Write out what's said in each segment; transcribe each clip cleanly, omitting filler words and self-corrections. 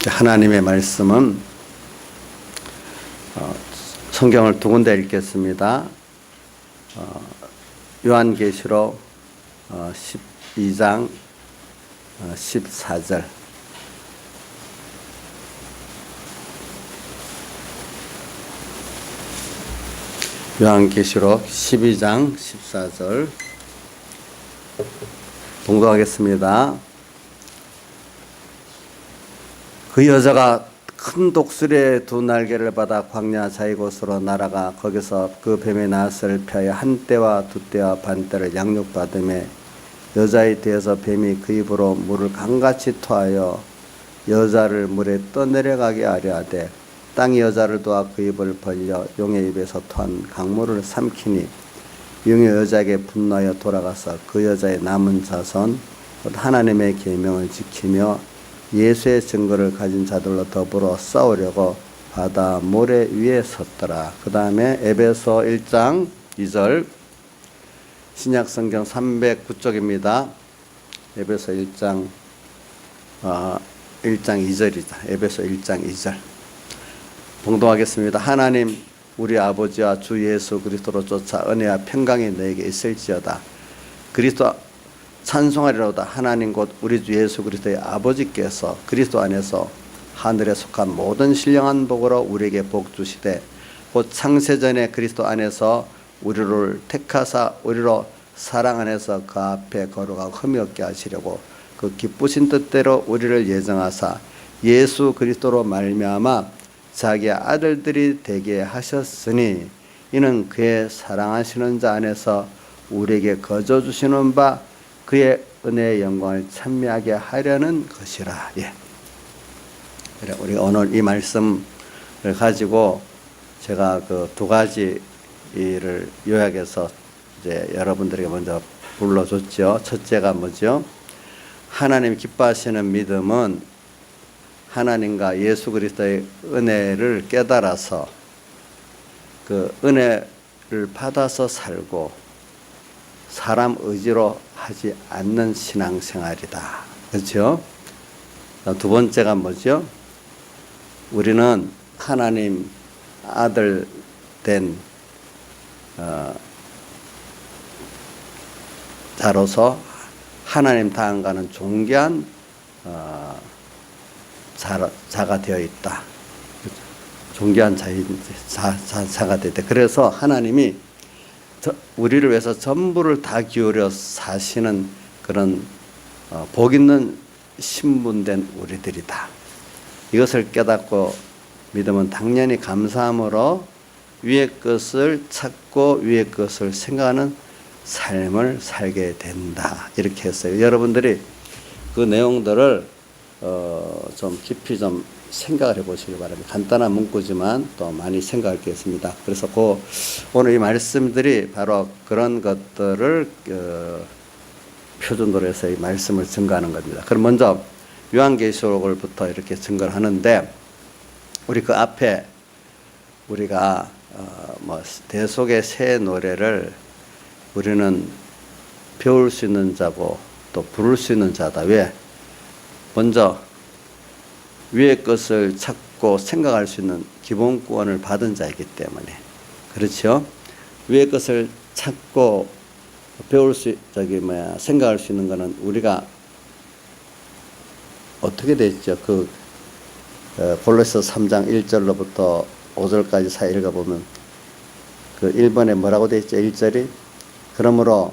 하나님의 말씀은 성경을 두 군데 읽겠습니다. 요한계시록 12장 14절. 요한계시록 12장 14절 봉독하겠습니다. 그 여자가 큰 독수리의 두 날개를 받아 광야 자이곳으로 날아가 거기서 그 뱀의 낫을 펴야 한 떼와 두 떼와 반 떼를 양육받으매 여자에 대해서 뱀이 그 입으로 물을 강같이 토하여 여자를 물에 떠내려가게 하려 하되 땅이 여자를 도와 그 입을 벌려 용의 입에서 토한 강물을 삼키니 용이 여자에게 분노하여 돌아가서 그 여자의 남은 자손 곧 하나님의 계명을 지키며 예수의 증거를 가진 자들로 더불어 싸우려고 바다 모래 위에 섰더라. 그 다음에 에베소 1장 2절 신약성경 309쪽입니다. 에베소 1장 2절이다. 에베소 1장 2절 봉독하겠습니다. 하나님 우리 아버지와 주 예수 그리스도로 쫓아 은혜와 평강이 너에게 있을지어다. 그리스도 찬송하리로다. 하나님 곧 우리 주 예수 그리스도의 아버지께서 그리스도 안에서 하늘에 속한 모든 신령한 복으로 우리에게 복 주시되 곧 창세전에 그리스도 안에서 우리를 택하사 우리로 사랑 안에서 그 앞에 거룩하고 흠이 없게 하시려고 그 기쁘신 뜻대로 우리를 예정하사 예수 그리스도로 말미암아 자기의 아들들이 되게 하셨으니 이는 그의 사랑하시는 자 안에서 우리에게 거저 주시는 바 그의 은혜의 영광을 찬미하게 하려는 것이라. 예. 그래, 우리 오늘 이 말씀을 가지고 제가 그 두 가지를 요약해서 이제 여러분들에게 먼저 불러줬죠. 첫째가 뭐죠? 하나님 기뻐하시는 믿음은 하나님과 예수 그리스도의 은혜를 깨달아서 그 은혜를 받아서 살고 사람 의지로 하지 않는 신앙생활이다. 그렇죠? 두 번째가 뭐죠? 우리는 하나님 아들 된 자로서 하나님 당하는 존귀한 자가 되어 있다. 존귀한 자가 되어 있다. 그래서 하나님이 우리를 위해서 전부를 다 기울여 사시는 그런 복 있는 신분된 우리들이다. 이것을 깨닫고 믿으면 당연히 감사함으로 위의 것을 찾고 위의 것을 생각하는 삶을 살게 된다. 이렇게 했어요. 여러분들이 그 내용들을 좀 깊이 좀 생각을 해보시기 바랍니다. 간단한 문구지만 또 많이 생각할 게 있습니다. 그래서 오늘 이 말씀들이 바로 그런 것들을 표준으로 해서 이 말씀을 증거하는 겁니다. 그럼 먼저 요한계시록을부터 이렇게 증거를 하는데 우리 그 앞에 우리가 대속의 새 노래를 우리는 배울 수 있는 자고 또 부를 수 있는 자다. 왜? 먼저 위의 것을 찾고 생각할 수 있는 기본권을 받은 자이기 때문에 그렇죠. 위의 것을 찾고 배울 수 생각할 수 있는 것은 우리가 어떻게 됐죠? 골로새 3장 1절로부터 5절까지 사이 읽어보면 그 1번에 뭐라고 되어 있죠? 1절이 그러므로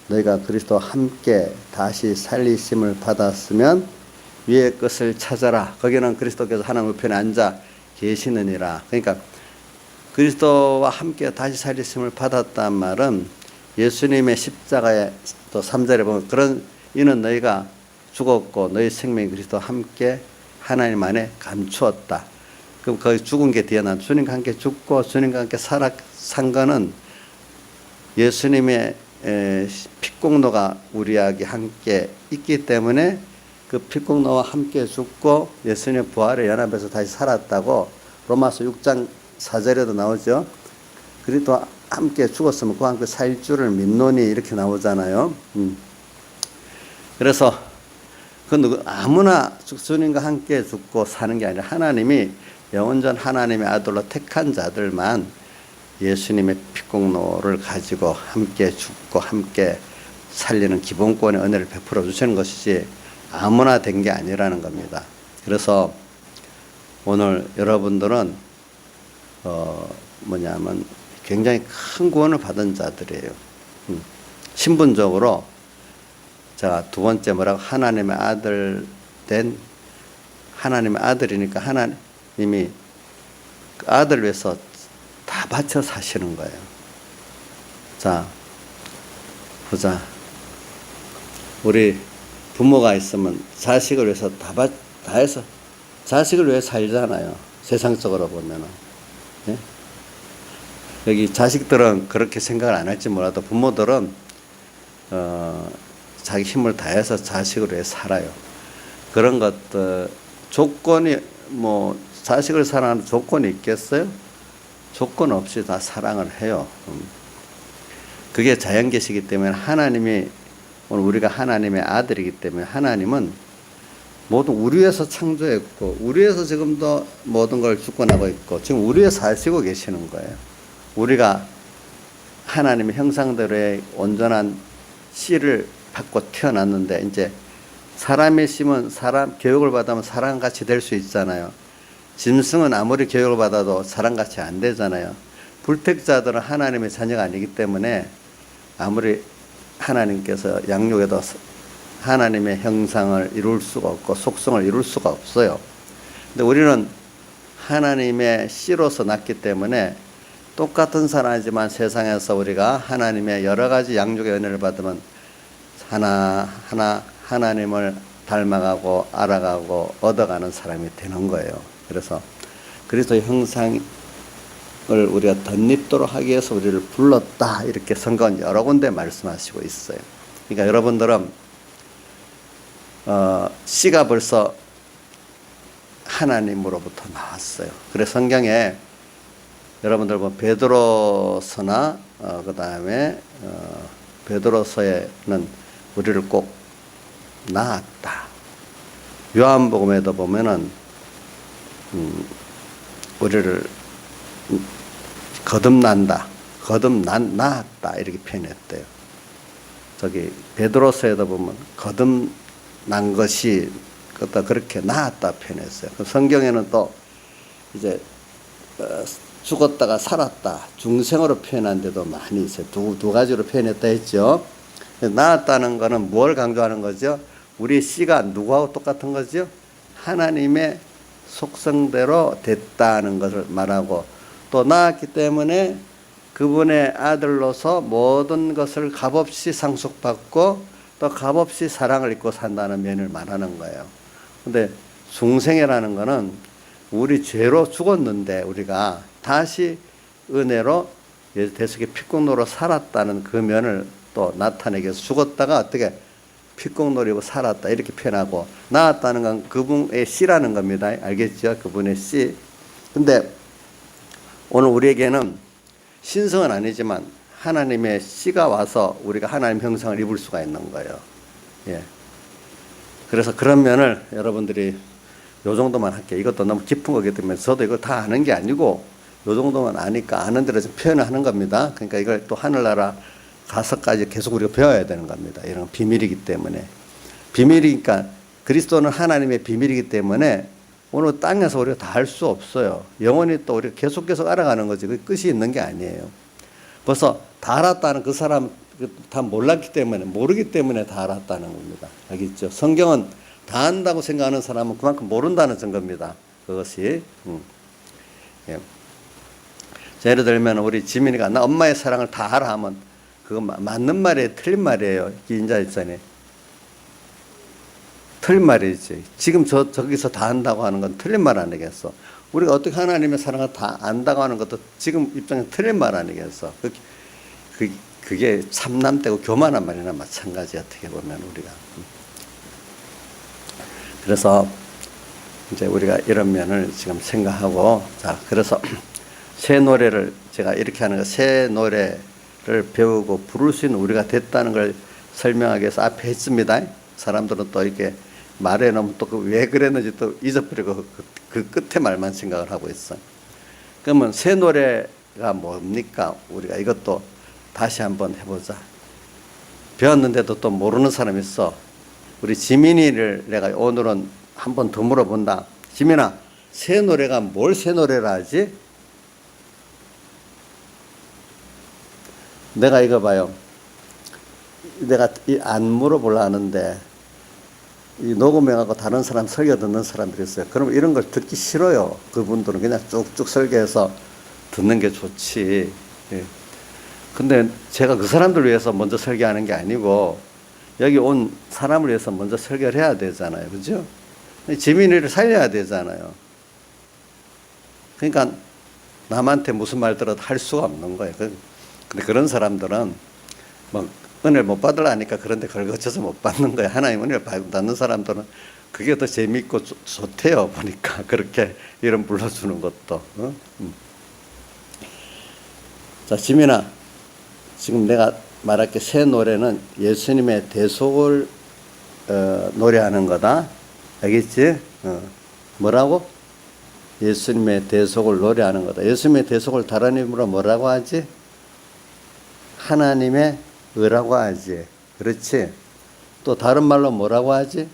너희가 그리스도와 함께 다시 살리심을 받았으면 위의 것을 찾아라. 거기는 그리스도께서 하나님 우편에 앉아 계시느니라. 그러니까 그리스도와 함께 다시 살리심을 받았단 말은 예수님의 십자가에 또 3절에 보면 이는 너희가 죽었고 너희 생명이 그리스도와 함께 하나님 안에 감추었다. 그럼 거기 죽은 게 뒤에 난 주님과 함께 죽고 주님과 함께 산 거는 예수님의 피공로가 우리에게 함께 있기 때문에 그 피공로와 함께 죽고 예수님의 부활에 연합해서 다시 살았다고 로마서 6장 4절에도 나오죠. 그리스도와 함께 죽었으면 그와 함께 살 줄을 믿노니 이렇게 나오잖아요. 그래서 그 아무나 주님과 함께 죽고 사는 게 아니라 하나님이 영원전 하나님의 아들로 택한 자들만 예수님의 피공로를 가지고 함께 죽고 함께 살리는 기본권의 은혜를 베풀어 주시는 것이지 아무나 된 게 아니라는 겁니다. 그래서 오늘 여러분들은 뭐냐면 굉장히 큰 구원을 받은 자들이에요. 신분적으로 자, 두 번째 뭐라고 하나님의 아들 된 하나님의 아들이니까 하나님이 그 아들을 위해서 다 바쳐 사시는 거예요. 자, 보자. 우리 부모가 있으면 자식을 위해서 다 해서 자식을 위해 살잖아요. 세상적으로 보면은. 네? 여기 자식들은 그렇게 생각을 안 할지 몰라도 부모들은 자기 힘을 다해서 자식을 위해 살아요. 그런 것들 조건이 뭐 자식을 사랑하는 조건이 있겠어요? 조건 없이 다 사랑을 해요. 그게 자연계시기 때문에 하나님이 오늘 우리가 하나님의 아들이기 때문에 하나님은 모든 우리 위해서 창조했고 우리 위해서 지금도 모든 걸 주권하고 있고 지금 우리 위해서 사시고 계시는 거예요. 우리가 하나님의 형상대로의 온전한 씨를 받고 태어났는데 이제 사람의 심은 사람 교육을 받으면 사람같이 될 수 있잖아요. 짐승은 아무리 교육을 받아도 사람같이 안 되잖아요. 불택자들은 하나님의 자녀가 아니기 때문에 아무리 하나님께서 양육해도 하나님의 형상을 이룰 수가 없고 속성을 이룰 수가 없어요. 근데 우리는 하나님의 씨로서 났기 때문에 똑같은 사람이지만 세상에서 우리가 하나님의 여러 가지 양육의 은혜를 받으면 하나하나 하나님을 닮아가고 알아가고 얻어가는 사람이 되는 거예요. 그래서 그리스도의 형상을 우리가 덧입도록 하기 위해서 우리를 불렀다 이렇게 성경은 여러 군데 말씀하시고 있어요. 그러니까 여러분들은 씨가 벌써 하나님으로부터 나왔어요. 그래서 성경에 여러분들 뭐 베드로서나 그 다음에 베드로서에는 우리를 꼭 낳았다. 요한복음에도 보면은 우리를 거듭난다, 낳았다 이렇게 표현했대요. 저기 베드로서에도 보면 거듭난 것이 그렇게 낳았다 표현했어요. 성경에는 또 이제 죽었다가 살았다, 중생으로 표현한 데도 많이 있어요. 두 가지로 표현했다 했죠. 낳았다는 거는 뭘 강조하는 거죠? 우리 씨가 누구하고 똑같은 거죠? 하나님의 속성대로 됐다는 것을 말하고 또 낳았기 때문에 그분의 아들로서 모든 것을 값없이 상속받고 또 값없이 사랑을 입고 산다는 면을 말하는 거예요. 근데 중생이라는 거는 우리 죄로 죽었는데 우리가 다시 은혜로 대속의 피공로로 살았다는 그 면을 또 나타내기 위해서 죽었다가 어떻게 피공놀이고 살았다 이렇게 표현하고 나았다는 건 그분의 씨라는 겁니다. 알겠죠? 그분의 씨. 근데 오늘 우리에게는 신성은 아니지만 하나님의 씨가 와서 우리가 하나님 형상을 입을 수가 있는 거예요. 예. 그래서 그런 면을 여러분들이 요 정도만 할게요. 이것도 너무 깊은 거기 때문에 저도 이걸 다 아는 게 아니고 요 정도만 아니까 아는 대로 좀 표현을 하는 겁니다. 그러니까 이걸 또 하늘나라 가서까지 계속 우리가 배워야 되는 겁니다. 이런 비밀이기 때문에. 비밀이니까 그리스도는 하나님의 비밀이기 때문에 오늘 땅에서 우리가 다 할 수 없어요. 영원히 또 우리가 계속 알아가는 거지. 그 끝이 있는 게 아니에요. 벌써 다 알았다는 그 사람 다 몰랐기 때문에 모르기 때문에 다 알았다는 겁니다. 알겠죠? 성경은 다 안다고 생각하는 사람은 그만큼 모른다는 증거입니다. 그것이. 예. 예를 들면 우리 지민이가 나 엄마의 사랑을 다 알아 하면 그거 맞는 말이에요? 틀린 말이에요? 인자 있잖아요. 틀린 말이지. 지금 저기서 다 안다고 하는 건 틀린 말 아니겠어? 우리가 어떻게 하나님의 사랑을 다 안다고 하는 것도 지금 입장에서 틀린 말 아니겠어? 그게 참남되고 교만한 말이나 마찬가지 어떻게 보면 우리가. 그래서 이제 우리가 이런 면을 지금 생각하고 자 그래서 새 노래를 제가 이렇게 하는 거 새 노래를 배우고 부를 수 있는 우리가 됐다는 걸 설명하기 위해서 앞에 했습니다. 사람들은 또 이렇게 말해놓으면 또 왜 그랬는지 또 잊어버리고 그 끝에 말만 생각을 하고 있어. 그러면 새 노래가 뭡니까? 우리가 이것도 다시 한번 해보자. 배웠는데도 또 모르는 사람 있어. 우리 지민이를 내가 오늘은 한번 더 물어본다. 지민아, 새 노래가 뭘 새 노래라 하지? 내가 이거 봐요. 내가 안 물어보려 하는데 이 녹음해갖고 다른 사람 설교 듣는 사람들이 있어요. 그럼 이런 걸 듣기 싫어요. 그분들은 그냥 쭉쭉 설교해서 듣는 게 좋지. 예. 근데 제가 그 사람들 위해서 먼저 설교하는 게 아니고 여기 온 사람을 위해서 먼저 설교를 해야 되잖아요. 그죠? 지민이를 살려야 되잖아요. 그러니까 남한테 무슨 말 들어도 할 수가 없는 거예요. 근데 그런 사람들은 뭐 은혜를 못 받으려니까 그런데 걸거쳐서 못 받는 거예요. 하나님 은혜를 받는 사람들은 그게 더 재미있고 좋대요. 보니까 그렇게 이름 불러주는 것도. 자, 지민아, 지금 내가 말할게. 새 노래는 예수님의 대속을 노래하는 거다. 알겠지? 뭐라고? 예수님의 대속을 노래하는 거다. 예수님의 대속을 다른 이름으로 뭐라고 하지? 하나님의 의라고 하지. 그렇지? 또 다른 말로 뭐라고 하지?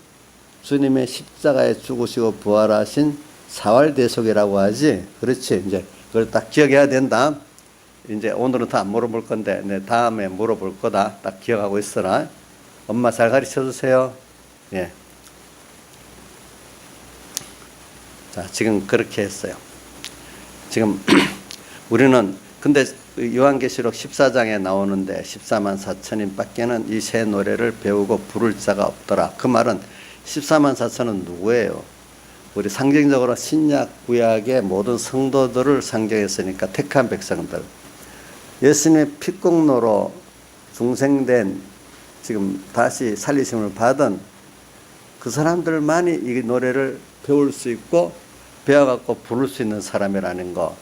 주님의 십자가에 죽으시고 부활하신 사활대속이라고 하지. 그렇지? 이제 그걸 딱 기억해야 된다. 이제 오늘은 다 안 물어볼 건데 내 다음에 물어볼 거다. 딱 기억하고 있어라. 엄마 잘 가르쳐 주세요. 예. 자, 지금 그렇게 했어요. 지금 우리는 근데 요한계시록 14장에 나오는데 14만 4천인 밖에는 이 새 노래를 배우고 부를 자가 없더라. 그 말은 14만 4천은 누구예요? 우리 상징적으로 신약 구약의 모든 성도들을 상징했으니까 택한 백성들. 예수님의 피공로로 중생된 지금 다시 살리심을 받은 그 사람들만이 이 노래를 배울 수 있고 배워갖고 부를 수 있는 사람이라는 거.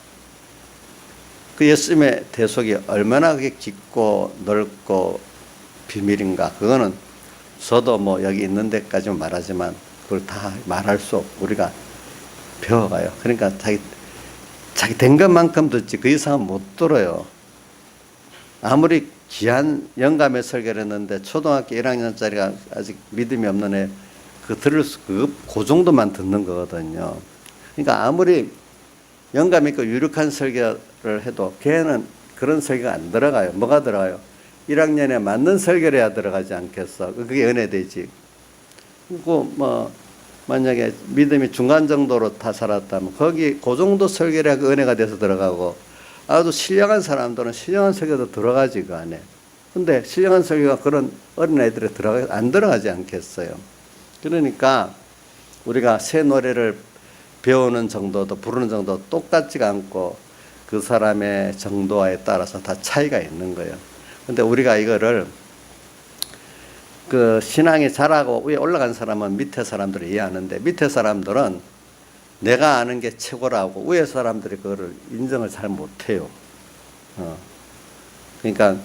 그 예수님의 대속이 얼마나 그게 깊고 넓고 비밀인가. 그거는 저도 뭐 여기 있는 데까지만 말하지만 그걸 다 말할 수 없고 우리가 배워가요. 그러니까 자기 된 것만큼 듣지 그 이상은 못 들어요. 아무리 귀한 영감의 설교를 했는데 초등학교 1학년짜리가 아직 믿음이 없는 애 그 정도만 듣는 거거든요. 그러니까 아무리 영감 있고 유력한 설교를 해도 걔는 그런 설교가 안 들어가요. 뭐가 들어가요? 1학년에 맞는 설교를 해야 들어가지 않겠어. 그게 은혜되지. 그리고 뭐 만약에 믿음이 중간 정도로 다 살았다면 거기 그 정도 설교를 해야 은혜가 돼서 들어가고 아주 신령한 사람들은 신령한 설교도 들어가지 그 안에. 근데 신령한 설교가 그런 어린아이들에 안 들어가지 않겠어요. 그러니까 우리가 새 노래를 배우는 정도도 부르는 정도 똑같지가 않고 그 사람의 정도에 따라서 다 차이가 있는 거예요. 근데 우리가 이거를 그 신앙이 자라고 위에 올라간 사람은 밑에 사람들이 이해하는데 밑에 사람들은 내가 아는 게 최고라고 위에 사람들이 그거를 인정을 잘 못해요. 그러니까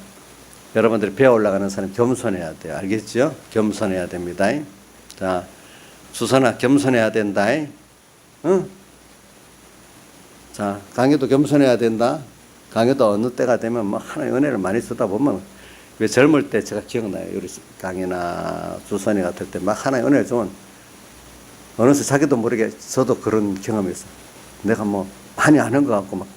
여러분들이 배워 올라가는 사람 겸손해야 돼요. 알겠죠? 겸손해야 됩니다. 자, 수선아 겸손해야 된다. 응? 자, 강의도 겸손해야 된다. 강의도 어느 때가 되면 뭐 하나의 은혜를 많이 쓰다 보면 왜 젊을 때 제가 기억나요. 우리 강의나 주선이 같을 때 막 하나의 은혜를 주면 어느새 자기도 모르게 저도 그런 경험이 있어요. 내가 뭐 많이 아는 것 같고 막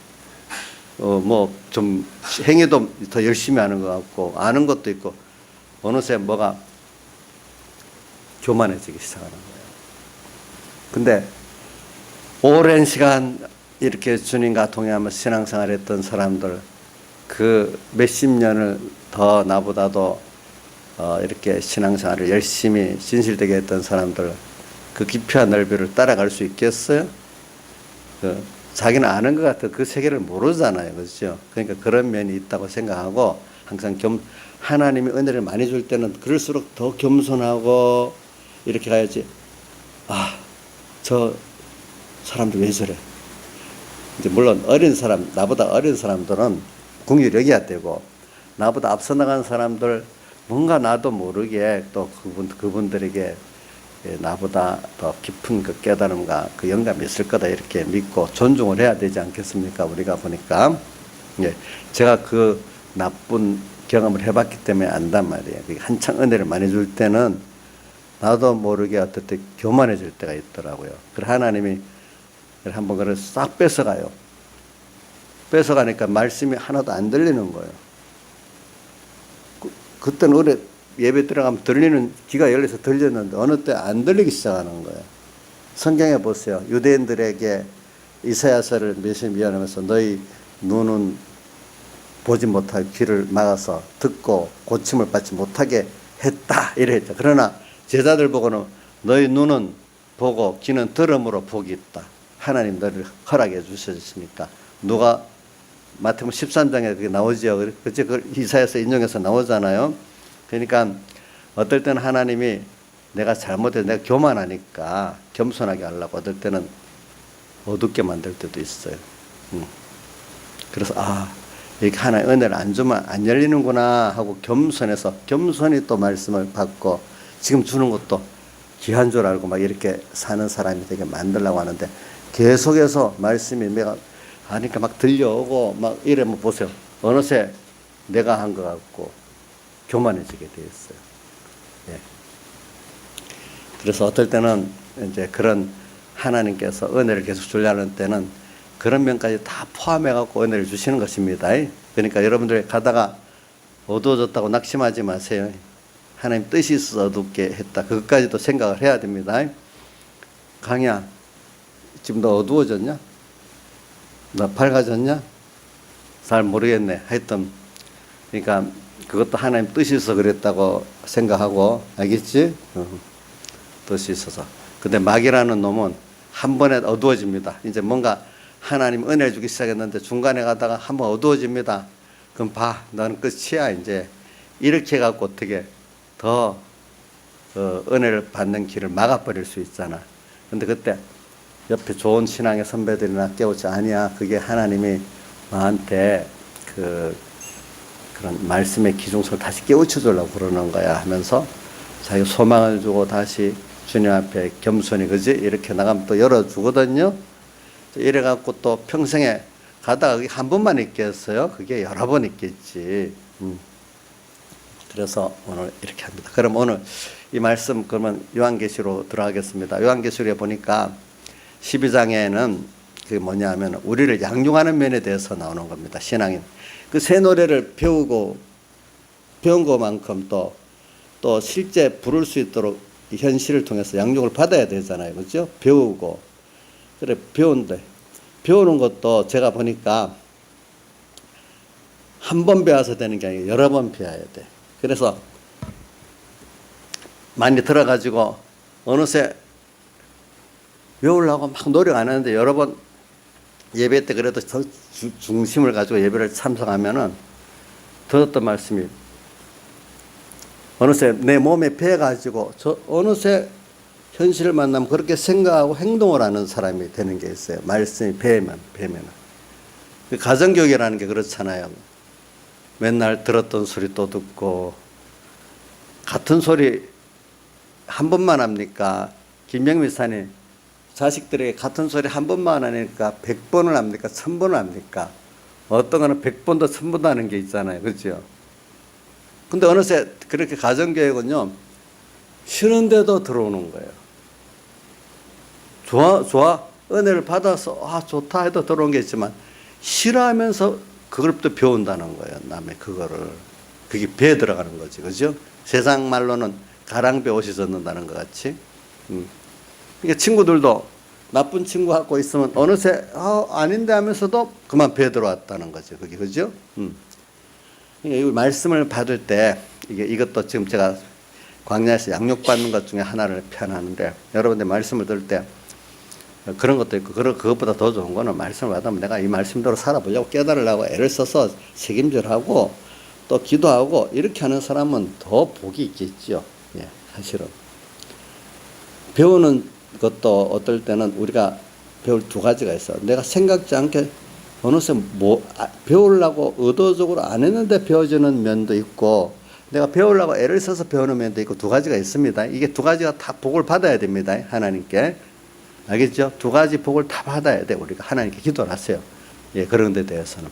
뭐 좀 행위도 더 열심히 하는 것 같고 아는 것도 있고 어느새 뭐가 교만해지기 시작하는 거예요. 근데 오랜 시간 이렇게 주님과 동행하면서 신앙생활 했던 사람들 그 몇십 년을 더 나보다도 이렇게 신앙생활을 열심히 진실되게 했던 사람들 그 깊이와 넓이를 따라갈 수 있겠어요? 자기는 아는 것 같아 그 세계를 모르잖아요. 그렇죠? 그러니까 그런 면이 있다고 생각하고 항상 하나님이 은혜를 많이 줄 때는 그럴수록 더 겸손하고 이렇게 가야지. 아, 저 사람들 왜 저래? 이제 물론 어린 사람, 나보다 어린 사람들은 궁유를 여겨야 되고 나보다 앞서 나간 사람들 뭔가 나도 모르게 또 그분들에게 나보다 더 깊은 그 깨달음과 그 영감이 있을 거다 이렇게 믿고 존중을 해야 되지 않겠습니까? 우리가 보니까 제가 그 나쁜 경험을 해봤기 때문에 안단 말이에요. 한창 은혜를 많이 줄 때는 나도 모르게 어떨 때 교만해질 때가 있더라고요. 그래 하나님이 한번 그걸 싹 뺏어가요. 뺏어가니까 말씀이 하나도 안 들리는 거예요. 그때는 은혜 예배 들어가면 들리는 귀가 열려서 들렸는데 어느 때 안 들리기 시작하는 거예요. 성경에 보세요. 유대인들에게 이사야서를 미하면서 너희 눈은 보지 못하게 귀를 막아서 듣고 고침을 받지 못하게 했다 이랬죠. 그러나 제자들 보고는 너희 눈은 보고 귀는 들음으로 복이 있다. 하나님 너를 허락해 주셨으니까. 누가 마태복음 13장에 그게 나오죠. 그치? 그 이사야서 인용해서 나오잖아요. 그러니까 어떨 때는 하나님이 내가 잘못해서 내가 교만하니까 겸손하게 하려고 어떨 때는 어둡게 만들 때도 있어요. 그래서 이렇게 하나의 은혜를 안 주면 안 열리는구나 하고 겸손해서 겸손히 또 말씀을 받고 지금 주는 것도 귀한 줄 알고 막 이렇게 사는 사람이 되게 만들려고 하는데 계속해서 말씀이 내가 하니까 막 들려오고 막 이러면 보세요. 어느새 내가 한 것 같고 교만해지게 돼 있어요. 예. 그래서 어떨 때는 이제 그런 하나님께서 은혜를 계속 주려는 때는 그런 면까지 다 포함해 갖고 은혜를 주시는 것입니다. 그러니까 여러분들 가다가 어두워졌다고 낙심하지 마세요. 하나님 뜻이 있어서 어둡게 했다. 그것까지도 생각을 해야 됩니다. 강야, 지금 너 어두워졌냐? 너 밝아졌냐? 잘 모르겠네. 하여튼 그러니까 그것도 하나님 뜻이 있어서 그랬다고 생각하고 알겠지? 뜻이 있어서. 근데 마귀라는 놈은 한 번에 어두워집니다. 이제 뭔가 하나님 은혜를 주기 시작했는데 중간에 가다가 한번 어두워집니다. 그럼 봐, 너는 끝이야 이제. 이렇게 해갖고 어떻게 더 은혜를 받는 길을 막아버릴 수 있잖아. 근데 그때 옆에 좋은 신앙의 선배들이나 깨우치 아니야. 그게 하나님이 나한테 그런 말씀의 기중성을 다시 깨우쳐 주려고 그러는 거야 하면서 자기 소망을 주고 다시 주님 앞에 겸손히 그지 이렇게 나가면 또 열어주거든요. 이래갖고 또 평생에 가다가 그게 한 번만 있겠어요? 그게 여러 번 있겠지. 그래서 오늘 이렇게 합니다. 그럼 오늘 이 말씀 그러면 요한계시로 들어가겠습니다. 요한계시로에 보니까 12장에는 그게 뭐냐면 우리를 양육하는 면에 대해서 나오는 겁니다. 신앙인. 그 새 노래를 배운 것만큼 또 실제 부를 수 있도록 현실을 통해서 양육을 받아야 되잖아요. 그렇죠? 배우고. 그래, 배우는 것도 제가 보니까 한 번 배워서 되는 게 아니라 여러 번 배워야 돼. 그래서 많이 들어가지고 어느새 외우려고 막 노력 안 하는데 여러 번 예배 때 그래도 더 중심을 가지고 예배를 참석하면은 들었던 말씀이 어느새 내 몸에 배가지고 어느새 현실을 만나면 그렇게 생각하고 행동을 하는 사람이 되는 게 있어요. 말씀이 배면. 가정교육이라는 게 그렇잖아요. 맨날 들었던 소리 또 듣고 같은 소리 한 번만 합니까? 김명미 사님 자식들에게 같은 소리 한 번만 하니까 100번을 합니까? 1000번을 합니까? 어떤 거는 100번도 1000번도 하는 게 있잖아요. 그렇죠? 근데 어느새 그렇게 가정교육은요, 싫은데도 들어오는 거예요. 좋아. 은혜를 받아서, 좋다 해도 들어온 게 있지만, 싫어하면서 그걸 또 배운다는 거예요. 남의 그거를. 그게 배에 들어가는 거지. 그죠? 세상 말로는 가랑배 옷이 젖는다는 것 같이. 그러니까 친구들도 나쁜 친구 갖고 있으면 어느새 아닌데 하면서도 그만 배에 들어왔다는 거죠. 그게 그죠? 그러니까 이 말씀을 받을 때 이것도 지금 제가 광야에서 양육받는 것 중에 하나를 표현하는데 여러분들 말씀을 들을 때 그런 것도 있고 그것보다 더 좋은 거는 말씀을 받으면 내가 이 말씀대로 살아보려고 깨달으려고 애를 써서 책임질하고 또 기도하고 이렇게 하는 사람은 더 복이 있겠죠. 예, 사실은 배우는 것도 어떨 때는 우리가 배울 두 가지가 있어요. 내가 생각지 않게 어느새 배우려고 의도적으로 안 했는데 배워지는 면도 있고 내가 배우려고 애를 써서 배우는 면도 있고 두 가지가 있습니다. 이게 두 가지가 다 복을 받아야 됩니다. 하나님께. 알겠죠? 두 가지 복을 다 받아야 돼. 우리가 하나님께 기도를 하세요. 예, 그런 데 대해서는.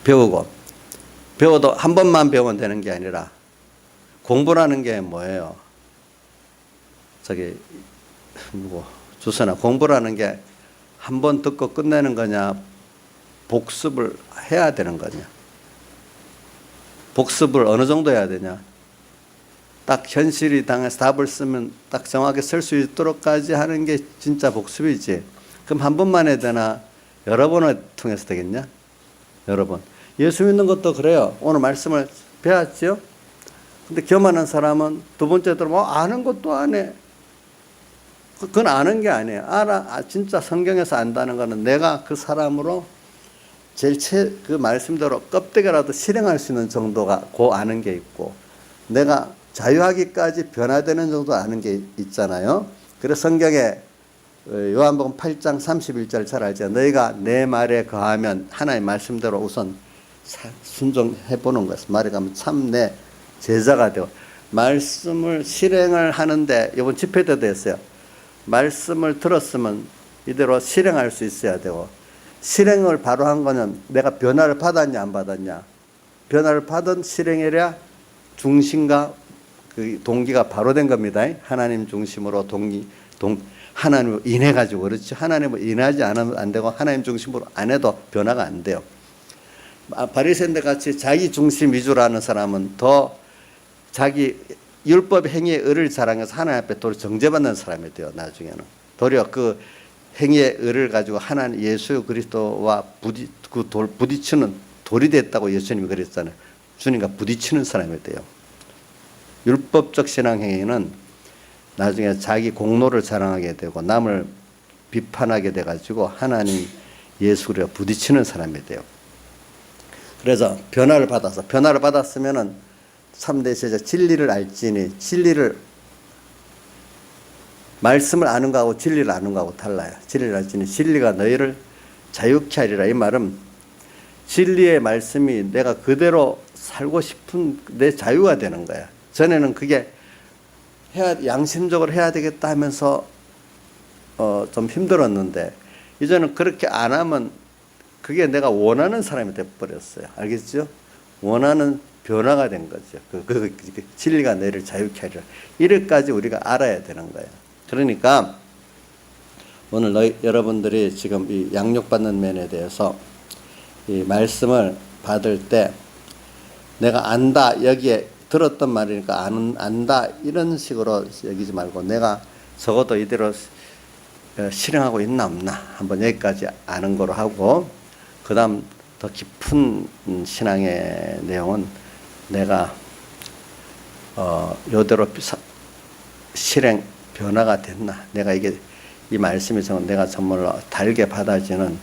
배워도 한 번만 배우면 되는 게 아니라 공부라는 게 뭐예요? 주선아, 공부라는 게 한 번 듣고 끝내는 거냐, 복습을 해야 되는 거냐? 복습을 어느 정도 해야 되냐? 딱 현실이 당해서 답을 쓰면 딱 정확하게 쓸 수 있도록까지 하는 게 진짜 복습이지. 그럼 한 번만 해야 되나? 여러 번을 통해서 되겠냐? 여러 번. 예수 믿는 것도 그래요. 오늘 말씀을 배웠죠? 근데 교만한 사람은 두 번째 들으면 아는 것도 안 해. 그건 아는 게 아니에요. 진짜 성경에서 안다는 거는 내가 그 사람으로 제일 그 말씀대로 껍데기라도 실행할 수 있는 정도가 고 아는 게 있고, 내가 자유하기까지 변화되는 정도 아는 게 있잖아요. 그래서 성경에 요한복음 8장 31절 잘 알죠. 너희가 내 말에 거하면 하나님 말씀대로 우선 순종해 보는 것을 말에 가면 참 내 제자가 되고, 말씀을 실행을 하는데 이번 집회 때도 했어요. 말씀을 들었으면 이대로 실행할 수 있어야 되고, 실행을 바로 한 거는 내가 변화를 받았냐 안 받았냐. 변화를 받은 실행이랴 중심과 그 동기가 바로 된 겁니다. 하나님 중심으로 하나님을 인해 가지고 그렇죠. 하나님을 인하지 않으면 안 되고 하나님 중심으로 안 해도 변화가 안 돼요. 바리새인들 같이 자기 중심 위주로 하는 사람은 더 자기 율법 행위의 의를 자랑해서 하나님 앞에 도리어 정죄받는 사람이 돼요. 나중에는 도리어 그 행위의 의를 가지고 하나님 예수 그리스도와 부딪히는 돌이 됐다고 예수님이 그랬잖아요. 주님과 부딪히는 사람이 돼요. 율법적 신앙 행위는 나중에 자기 공로를 자랑하게 되고 남을 비판하게 돼가지고 하나님 예수 그리스도와 부딪히는 사람이 돼요. 그래서 변화를 받았으면은 참된 제자 진리를 알지니, 말씀을 아는 거하고 진리를 아는 거하고 달라요. 진리를 알지니 진리가 너희를 자유케 하리라. 이 말은 진리의 말씀이 내가 그대로 살고 싶은 내 자유가 되는 거야. 전에는 그게 양심적으로 해야 되겠다 하면서 좀 힘들었는데, 이제는 그렇게 안 하면 그게 내가 원하는 사람이 돼버렸어요. 알겠죠? 원하는 변화가 된 거죠. 그 진리가 너희를 자유케 하리라. 이래까지 우리가 알아야 되는 거예요. 그러니까 오늘 여러분들이 지금 이 양육받는 면에 대해서 이 말씀을 받을 때 내가 안다, 여기에 들었던 말이니까 안다 이런 식으로 여기지 말고 내가 적어도 이대로 실행하고 있나 없나 한번 여기까지 아는 거로 하고, 그 다음 더 깊은 신앙의 내용은 내가 요대로 실행 변화가 됐나, 내가 이 말씀이 내가 정말로 달게 받아지는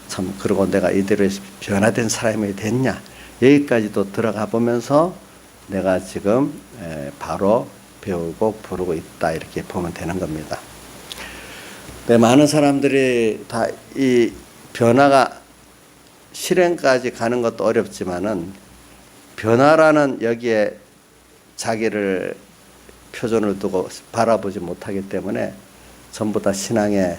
참, 그리고 내가 이대로 변화된 사람이 됐냐, 여기까지도 들어가 보면서 내가 지금 바로 배우고 부르고 있다, 이렇게 보면 되는 겁니다. 많은 사람들이 다 이 변화가 실행까지 가는 것도 어렵지만은 변화라는 여기에 자기를 표준을 두고 바라보지 못하기 때문에 전부 다 신앙에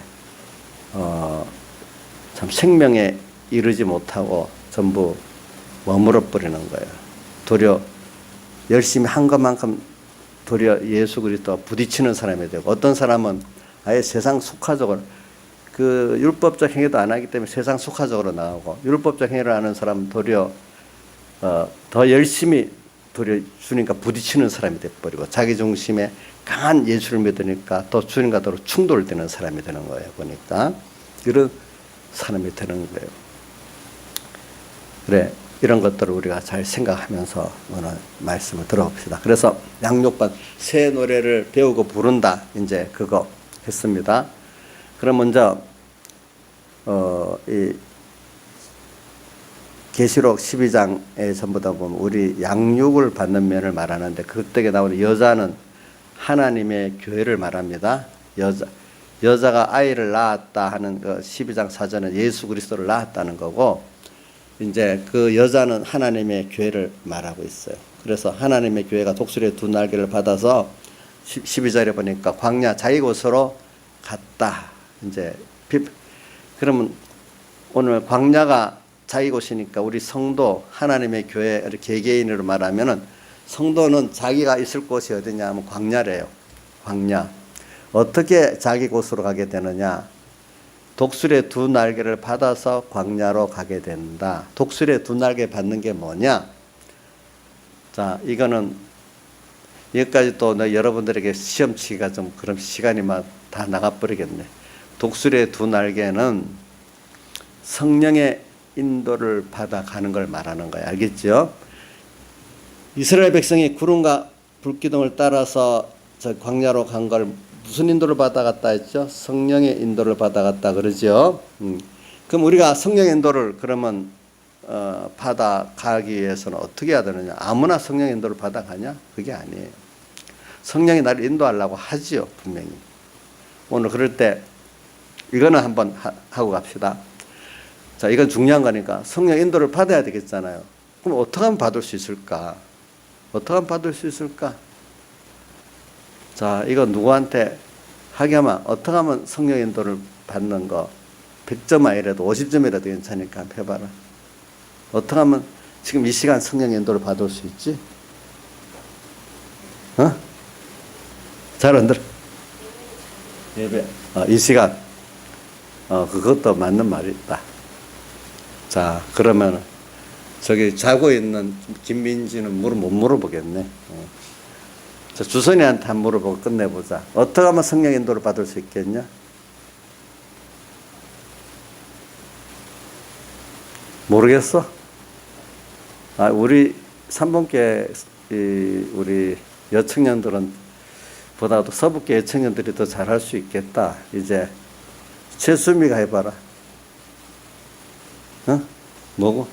참 생명에 이르지 못하고 전부 머물러 버리는 거예요. 도리어 열심히 한 것만큼 도리어 예수 그리스도와 부딪히는 사람이 되고, 어떤 사람은 아예 세상 속화적으로 그 율법적 행위도 안 하기 때문에 세상 속화적으로 나오고, 율법적 행위를 하는 사람은 도리어 더 열심히 도리어 주님과 부딪히는 사람이 돼버리고, 자기 중심에 강한 예수를 믿으니까 또 주님과 더 충돌되는 사람이 되는 거예요. 보니까 이런 사람이 되는 거예요. 그래, 이런 것들을 우리가 잘 생각하면서 오늘 말씀을 들어봅시다. 그래서 양육반 새 노래를 배우고 부른다, 이제 그거 했습니다. 그럼 먼저 이 계시록 12장에 전부 다 보면 우리 양육을 받는 면을 말하는데, 그때 나오는 여자는 하나님의 교회를 말합니다. 여자가 아이를 낳았다 하는 그 12장 4절은 예수 그리스도를 낳았다는 거고, 이제 그 여자는 하나님의 교회를 말하고 있어요. 그래서 하나님의 교회가 독수리의 두 날개를 받아서 12절에 보니까 광야 자기 곳으로 갔다. 이제 그러면 오늘 광야가 자기 곳이니까 우리 성도 하나님의 교회 이렇게 개개인으로 말하면은 성도는 자기가 있을 곳이 어디냐 하면 광야래요. 광야. 어떻게 자기 곳으로 가게 되느냐? 독수리의 두 날개를 받아서 광야로 가게 된다. 독수리의 두 날개 받는 게 뭐냐? 자, 이거는 여기까지 또 여러분들에게 시험 치기가 좀 그럼 시간이 막 다 나가버리겠네. 독수리의 두 날개는 성령의 인도를 받아 가는 걸 말하는 거야. 알겠죠? 이스라엘 백성이 구름과 불기둥을 따라서 저 광야로 간 걸 무슨 인도를 받아갔다 했죠? 성령의 인도를 받아갔다 그러죠. 그럼 우리가 성령의 인도를 그러면 받아가기 위해서는 어떻게 해야 되느냐? 아무나 성령의 인도를 받아가냐? 그게 아니에요. 성령이 나를 인도하려고 하지요, 분명히. 오늘 그럴 때 이거는 한번 하고 갑시다. 자, 이건 중요한 거니까 성령 인도를 받아야 되겠잖아요. 그럼 어떻게 하면 받을 수 있을까? 어떻게 하면 받을 수 있을까? 자, 이거 누구한테 하게 하면 어떻게 하면 성령 인도를 받는 거 100점 아니라도 50점이라도 괜찮으니까 한번 해봐라. 어떻게 하면 지금 이 시간 성령 인도를 받을 수 있지? 어? 잘 안 들어? 예배. 이 시간. 그것도 맞는 말이다. 자, 그러면 저기 자고 있는 김민지는 못 물어보겠네. 자, 주선이한테 한번 물어보고 끝내보자. 어떻게 하면 성령 인도를 받을 수 있겠냐? 모르겠어? 우리 3번께 우리 여청년들은 보다도 서북계 여청년들이 더 잘할 수 있겠다. 이제 최수미가 해봐라. 뭐고?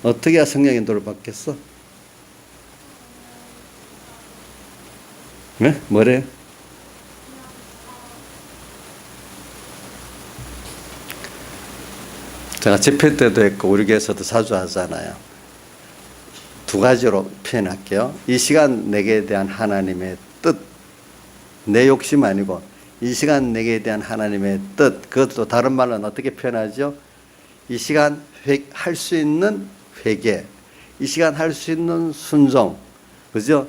어떻게 해야 성령 인도를 받겠어? 네? 뭐래요? 제가 집회 때도 했고 우리 교회에서도 자주 하잖아요. 두 가지로 표현할게요. 이 시간 내게 대한 하나님의 뜻. 내 욕심 아니고 이 시간 내게 대한 하나님의 뜻. 그것도 다른 말로는 어떻게 표현하죠? 이 시간 할 수 있는 회개. 이 시간 할 수 있는 순종. 그죠?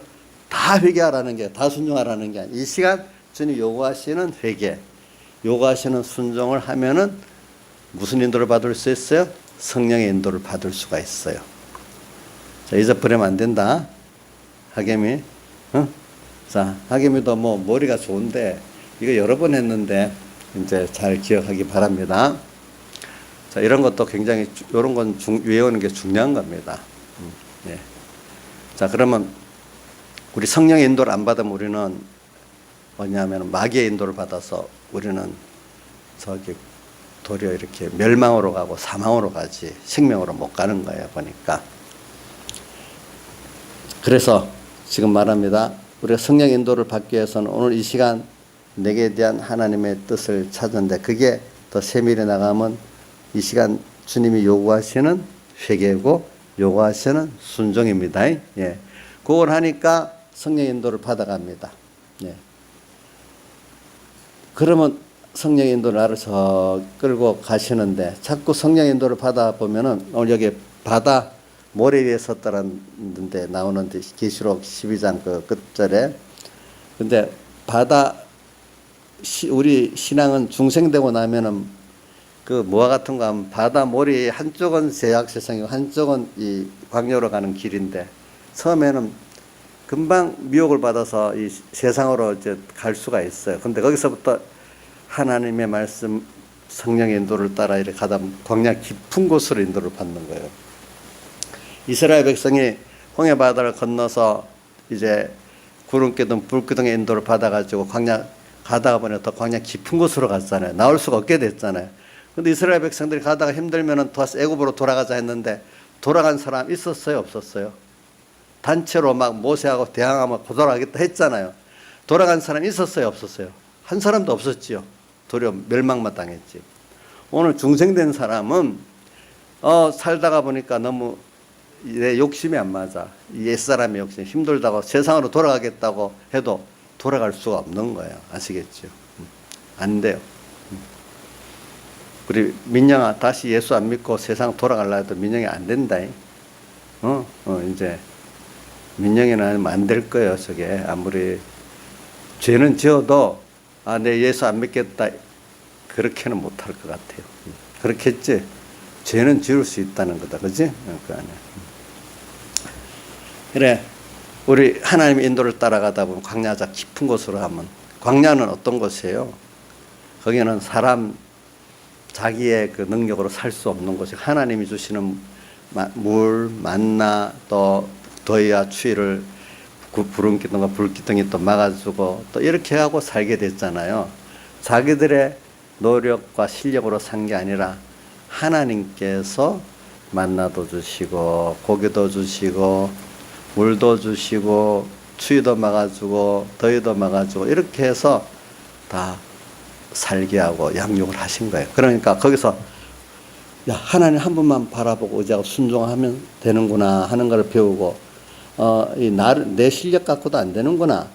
다 회개하라는 게, 다 순종하라는 게 아니라 이 시간 주님 요구하시는 회개, 요구하시는 순종을 하면은 무슨 인도를 받을 수 있어요? 성령의 인도를 받을 수가 있어요. 자, 잊어버리면 안 된다. 하겜이. 자, 하겜이도 뭐 머리가 좋은데 이거 여러 번 했는데 이제 잘 기억하기 바랍니다. 자, 이런 것도 굉장히 이런 건 외우는 게 중요한 겁니다. 예. 자, 그러면 우리 성령의 인도를 안 받으면 우리는 뭐냐면 마귀의 인도를 받아서 우리는 저기 도리어 이렇게 멸망으로 가고 사망으로 가지 생명으로 못 가는 거예요, 보니까. 그래서 지금 말합니다. 우리가 성령 인도를 받기 위해서는 오늘 이 시간 내게 대한 하나님의 뜻을 찾는데 그게 더 세밀히 나가면 이 시간 주님이 요구하시는 회개고 요구하시는 순종입니다. 예. 그걸 하니까 성령 인도를 받아갑니다. 예. 그러면 성령 인도를 나를 저 끌고 가시는데 자꾸 성령 인도를 받아 보면은 오늘 여기 바다 모래 위에 섰다는 데 나오는데 계시록 12장 그 끝절에 근데 바다 우리 신앙은 중생되고 나면은 그 뭐와 같은 거 하면 바다 모래 한쪽은 제약 세상이고 한쪽은 이 광야로 가는 길인데 처음에는 금방 미혹을 받아서 이 세상으로 이제 갈 수가 있어요. 근데 거기서부터 하나님의 말씀 성령의 인도를 따라 이렇게 가다 광야 깊은 곳으로 인도를 받는 거예요. 이스라엘 백성이 홍해 바다를 건너서 이제 구름기둥 불기둥의 인도를 받아가지고 광야 가다가 보니 더 광야 깊은 곳으로 갔잖아요. 나올 수가 없게 됐잖아요. 근데 이스라엘 백성들이 가다가 힘들면은 애굽으로 돌아가자 했는데 돌아간 사람 있었어요, 없었어요? 단체로 막 모세하고 대항하면 돌아가겠다 했잖아요. 돌아간 사람 있었어요, 없었어요? 한 사람도 없었지요. 도리어 멸망만 당했지. 오늘 중생된 사람은 살다가 보니까 너무 내 욕심이 안 맞아. 이 옛사람의 욕심 힘들다고 세상으로 돌아가겠다고 해도 돌아갈 수가 없는 거예요. 아시겠죠? 안 돼요. 우리 민영아 다시 예수 안 믿고 세상 돌아가려 해도 민영이 안 된다. 이제 민영이는 안 될 거예요. 저게 아무리 죄는 지어도 내 예수 안 믿겠다 그렇게는 못할 것 같아요. 그렇겠지? 죄는 지을 수 있다는 거다. 그지? 그 안에. 그래. 우리 하나님의 인도를 따라가다 보면 광야자 깊은 곳으로 하면 광야는 어떤 곳이에요? 거기는 사람 자기의 그 능력으로 살 수 없는 곳이 하나님이 주시는 물, 만나 또 더위와 추위를 구름기둥과 불기둥이 또 막아주고 또 이렇게 하고 살게 됐잖아요. 자기들의 노력과 실력으로 산 게 아니라 하나님께서 만나도 주시고 고기도 주시고 물도 주시고 추위도 막아주고 더위도 막아주고 이렇게 해서 다 살게 하고 양육을 하신 거예요. 그러니까 거기서 야 하나님 한 분만 바라보고 의지하고 순종하면 되는구나 하는 걸 배우고 내 실력 갖고도 안 되는구나.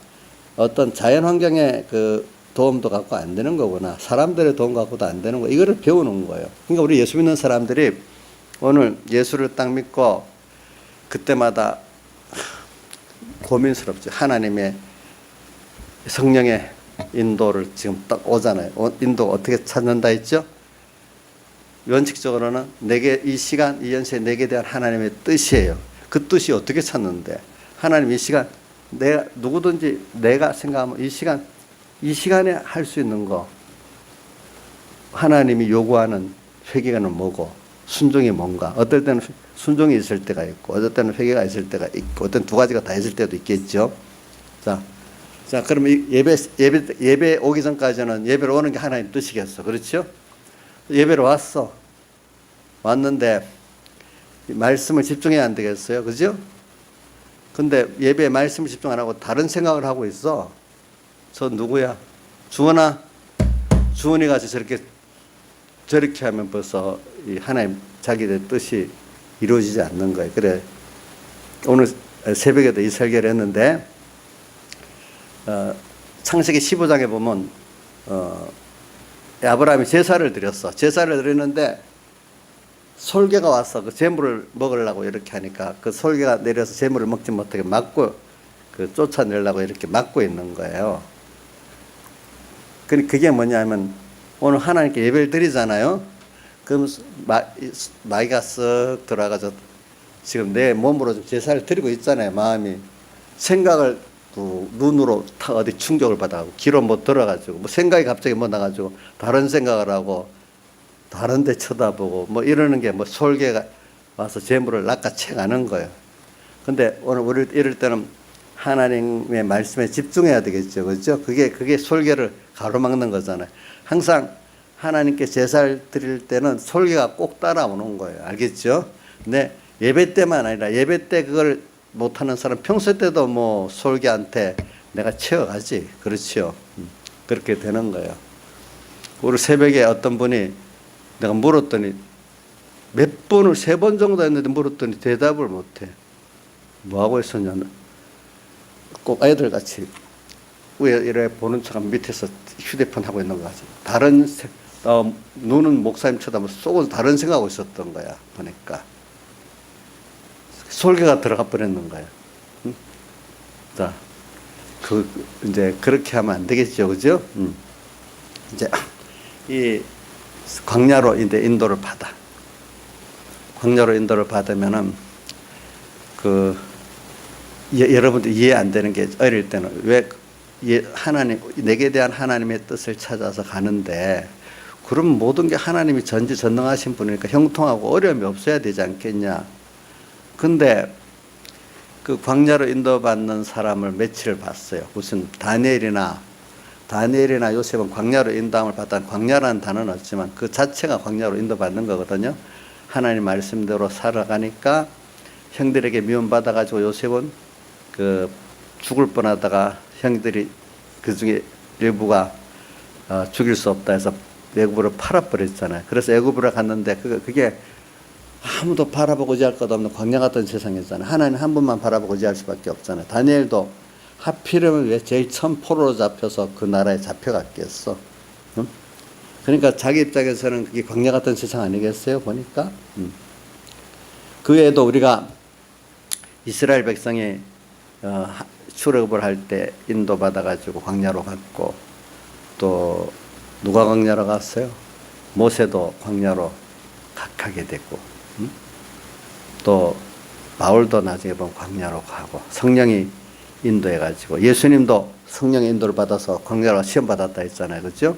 어떤 자연 환경의 그 도움도 갖고 안 되는 거구나. 사람들의 도움 갖고도 안 되는 거. 이거를 배우는 거예요. 그러니까 우리 예수 믿는 사람들이 오늘 예수를 딱 믿고 그때마다 고민스럽죠. 하나님의 성령의 인도를 지금 딱 오잖아요. 인도 어떻게 찾는다 했죠? 원칙적으로는 내게 이 시간, 이 연세에 내게 대한 하나님의 뜻이에요. 그 뜻이 어떻게 찾는데? 하나님 이 시간, 내가 누구든지 내가 생각하면 이 시간에 할 수 있는 거, 하나님이 요구하는 회개가는 뭐고, 순종이 뭔가. 어떨 때는 순종이 있을 때가 있고, 어떨 때는 회개가 있을 때가 있고, 어떤 두 가지가 다 있을 때도 있겠죠. 자, 그러면 예배 오기 전까지는 예배로 오는 게 하나님 뜻이겠어. 그렇죠? 예배로 왔는데, 말씀을 집중해야 안 되겠어요. 그죠? 근데 예배에 말씀을 집중 안 하고 다른 생각을 하고 있어. 저 누구야? 주원아, 주원이 같이 저렇게 하면 벌써 이 하나님 자기의 뜻이 이루어지지 않는 거예요. 그래. 오늘 새벽에도 이 설교를 했는데, 창세기 15장에 보면, 아브라함이 제사를 드렸어. 제사를 드렸는데, 솔개가 와서 그 재물을 먹으려고 이렇게 하니까 그 솔개가 내려서 재물을 먹지 못하게 막고, 쫓아내려고 이렇게 막고 있는 거예요. 그게 뭐냐면, 오늘 하나님께 예배를 드리잖아요. 그럼 마귀가 쓱 들어가서 지금 내 몸으로 좀 제사를 드리고 있잖아요. 마음이. 생각을 눈으로 다 어디 충격을 받아가지고 귀로 못 들어가지고 뭐 생각이 갑자기 뭐 나가지고 다른 생각을 하고 다른 데 쳐다보고 뭐 이러는 게 뭐 솔개가 와서 재물을 낚아채가는 거예요. 근데 오늘 우리 이럴 때는 하나님의 말씀에 집중해야 되겠죠. 그렇죠? 그게 솔개를 가로막는 거잖아요. 항상 하나님께 제사를 드릴 때는 솔개가 꼭 따라오는 거예요. 알겠죠? 근데 예배 때만 아니라 예배 때 그걸 못하는 사람 평소 때도 뭐 솔개한테 내가 채워가지. 그렇죠? 그렇게 되는 거예요. 우리 새벽에 어떤 분이 내가 물었더니 몇 번을 3번 정도 했는데 물었더니 대답을 못해. 뭐하고 있었냐면 꼭 애들 같이 위에 이래 보는 척하면 밑에서 휴대폰 하고 있는 거 같지. 눈은 목사님 쳐다보면 속은 다른 생각하고 있었던 거야. 보니까 솔개가 들어가 버렸는 거야. 응? 자, 이제 그렇게 하면 안 되겠죠, 그죠? 이제 이 광야로 이제 인도를 받아. 광야로 인도를 받으면은 여러분들 이해 안 되는 게 어릴 때는 왜 하나님 내게 대한 하나님의 뜻을 찾아서 가는데 그럼 모든 게 하나님이 전지전능하신 분이니까 형통하고 어려움이 없어야 되지 않겠냐. 근데 그 광야로 인도받는 사람을 며칠 봤어요. 무슨 다니엘이나 요셉은 광야로 인도함을 받다. 광야라는 단어는 없지만 그 자체가 광야로 인도받는 거거든요. 하나님 말씀대로 살아가니까 형들에게 미움받아가지고 요셉은 죽을 뻔하다가 형들이 그 중에 일부가 죽일 수 없다 해서 애굽으로 팔아버렸잖아요. 그래서 애굽으로 갔는데 그게 아무도 바라보고 의지할 것 없는 광야 같은 세상이었잖아요. 하나님 한 분만 바라보고 의지할 수밖에 없잖아요. 다니엘도 하필이면 왜 제일 처음 포로로 잡혀서 그 나라에 잡혀갔겠어. 응? 그러니까 자기 입장에서는 그게 광야 같은 세상 아니겠어요? 보니까. 그 외에도 우리가 이스라엘 백성이 출애굽을 할 때 인도받아가지고 광야로 갔고, 또 누가 광야로 갔어요? 모세도 광야로 가게 됐고, 또 바울도 나중에 보면 광야로 가고, 성령이 인도해가지고, 예수님도 성령의 인도를 받아서 광야로 시험 받았다 했잖아요. 그렇죠?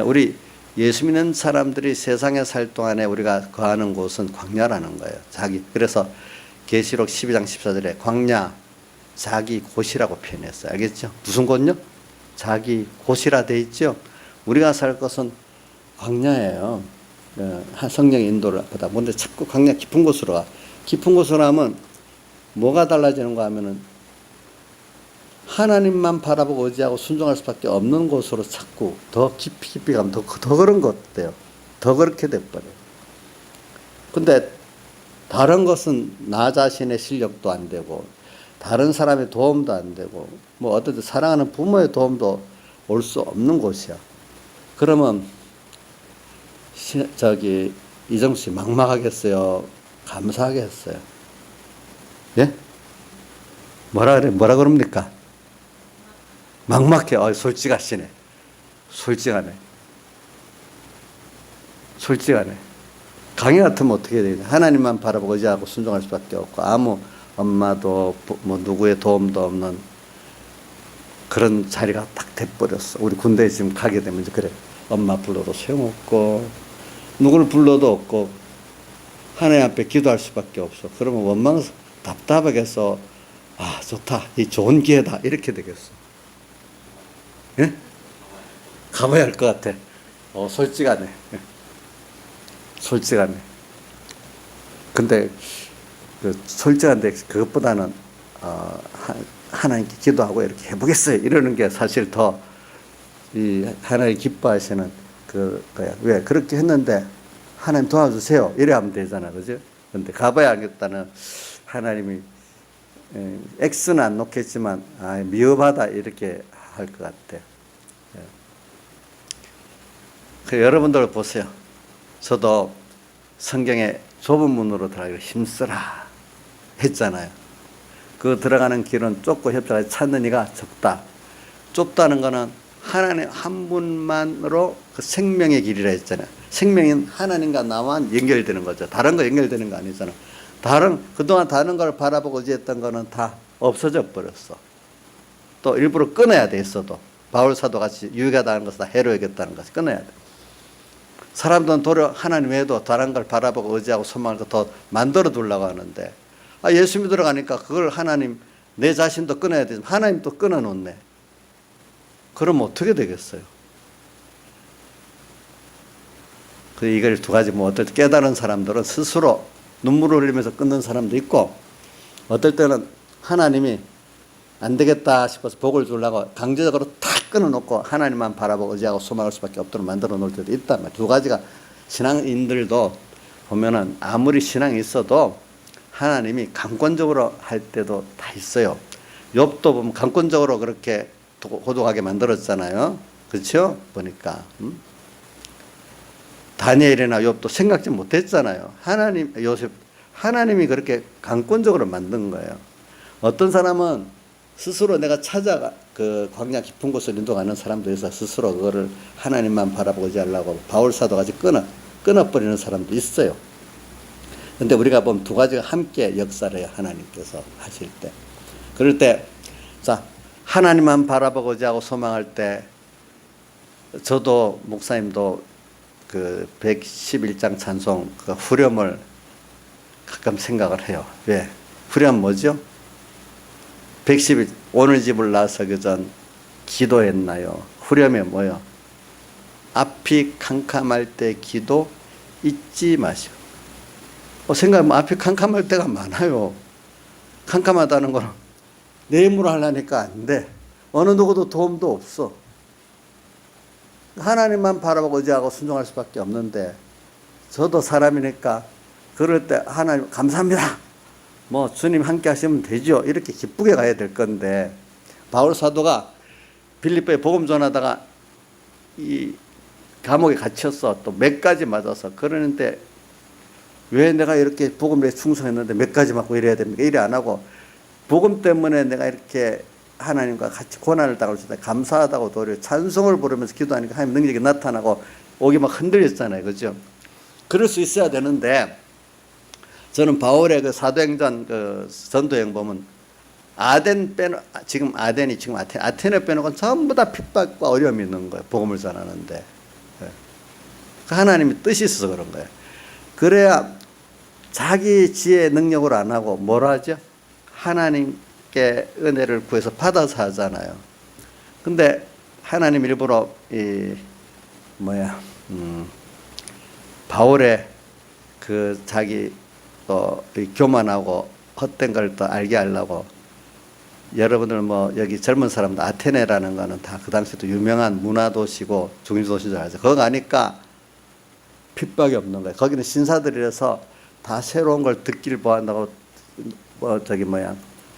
우리 예수 믿는 사람들이 세상에 살 동안에 우리가 거하는 곳은 광야라는 거예요. 그래서 계시록 12장 14절에 광야 자기 곳이라고 표현했어요. 알겠죠? 무슨 곳요? 자기 곳이라 돼 있죠. 우리가 살 것은 광야예요. 성령의 인도를 받아. 근데 자꾸 광야 깊은 곳으로 가. 깊은 곳으로 하면 뭐가 달라지는가 하면은 하나님만 바라보고 의지하고 순종할 수밖에 없는 곳으로 자꾸 더 깊이 가면 더 그런 것 같아요. 더 그렇게 돼버려요. 근데 다른 것은 나 자신의 실력도 안 되고, 다른 사람의 도움도 안 되고, 뭐 어떤 사랑하는 부모의 도움도 올 수 없는 곳이야. 그러면 이정수 씨 막막하겠어요? 감사하겠어요? 예? 뭐라 그럽니까? 막막해. 솔직하시네. 솔직하네. 강의 같으면 어떻게 해야 되냐? 하나님만 바라보고 의지하고 순종할 수밖에 없고, 아무 엄마도 뭐 누구의 도움도 없는 그런 자리가 딱 돼버렸어. 우리 군대에 지금 가게 되면 이제 그래. 엄마 불러도 소용없고, 누구를 불러도 없고, 하나님 앞에 기도할 수밖에 없어. 그러면 원망해서 답답하겠어. 좋다. 이 좋은 기회다. 이렇게 되겠어. 예? 가봐야 할 것 같아. 솔직하네. 솔직하네. 근데 솔직한데 그것보다는 하나님께 기도하고 이렇게 해보겠어요. 이러는 게 사실 더 하나님 기뻐하시는 거야. 왜 그렇게 했는데 하나님 도와주세요. 이래 하면 되잖아, 그죠? 근데 가봐야 알겠다는 하나님이 X는 안 놓겠지만 미흡하다 이렇게 할 것 같아. 여러분들 보세요. 저도 성경에 좁은 문으로 들어가기를 힘쓰라 했잖아요. 그 들어가는 길은 좁고 협착하지 찾는 이가 적다. 좁다는 거는 하나님 한 분만으로 그 생명의 길이라 했잖아요. 생명은 하나님과 나만 연결되는 거죠. 다른 거 연결되는 거 아니잖아. 그동안 다른 걸 바라보고 의지했던 거는 다 없어져 버렸어. 또 일부러 끊어야 돼 있어도. 바울 사도 같이 유익하다는 다는 것을 다 해로야겠다는 것을 끊어야 돼. 사람들은 도리어 하나님 외에도 다른 걸 바라보고 의지하고 소망을 더 만들어 두려고 하는데, 예수 믿으러 가니까 그걸 하나님, 내 자신도 끊어야 되지만 하나님도 끊어 놓네. 그럼 어떻게 되겠어요? 이걸 두 가지, 어떨 때 깨달은 사람들은 스스로 눈물을 흘리면서 끊는 사람도 있고, 어떨 때는 하나님이 안 되겠다 싶어서 복을 주려고 강제적으로 탁 끊어놓고 하나님만 바라보고 의지하고 소망할 수밖에 없도록 만들어 놓을 때도 있단 말이에요. 두 가지가, 신앙인들도 보면은 아무리 신앙이 있어도 하나님이 강권적으로 할 때도 다 있어요. 욥도 보면 강권적으로 그렇게 고독하게 만들었잖아요. 그렇죠? 보니까. 다니엘이나 욥도 생각지 못했잖아요. 하나님이 그렇게 강권적으로 만든 거예요. 어떤 사람은 스스로 내가 그 광야 깊은 곳을 인도하는 사람도 있어 스스로 그거를 하나님만 바라보고 의지하려고 바울 사도 같이 끊어버리는 사람도 있어요. 근데 우리가 보면 두 가지가 함께 역사를 해요. 하나님께서 하실 때. 그럴 때, 하나님만 바라보고 의지하고 소망할 때, 저도 목사님도 그 111장 찬송 그 후렴을 가끔 생각을 해요. 왜? 후렴 뭐죠? 111, 오늘 집을 나서기 전 기도했나요? 후렴에 뭐요? 앞이 캄캄할 때 기도 잊지 마시오. 생각하면 앞이 캄캄할 때가 많아요. 캄캄하다는 거는 내 힘으로 하려니까 안 돼. 어느 누구도 도움도 없어. 하나님만 바라보고 의지하고 순종할 수밖에 없는데, 저도 사람이니까 그럴 때 하나님 감사합니다. 뭐 주님 함께 하시면 되죠. 이렇게 기쁘게 가야 될 건데 바울 사도가 빌립보에 복음 전하다가 이 감옥에 갇혔어. 또 몇 가지 맞아서. 그러는데 왜 내가 이렇게 복음에 충성했는데 몇 가지 맞고 이래야 됩니까? 이래 안 하고 복음 때문에 내가 이렇게 하나님과 같이 고난을 당할 수 있다. 감사하다고 도리어 찬송을 부르면서 기도하니까 하나님 능력이 나타나고 옥이 막 흔들렸잖아요. 그죠? 그럴 수 있어야 되는데 저는 바울의 그 사도행전 그 전도행 보면 지금 아테네 빼놓고는 전부 다 핍박과 어려움이 있는 거예요. 복음을 전하는데. 하나님이 뜻이 있어서 그런 거예요. 그래야 자기 지혜의 능력으로 안 하고 뭘 하죠? 하나님께 은혜를 구해서 받아서 하잖아요. 근데 하나님 일부러 바울의 그 자기 또 교만하고 헛된 걸 또 알게 하려고 여러분들 뭐 여기 젊은 사람들 아테네라는 거는 다 그 당시에도 유명한 문화도시고 중심도시인 줄 알죠. 거기 가니까 핍박이 없는 거예요. 거기는 신사들이라서 다 새로운 걸 듣길 보한다고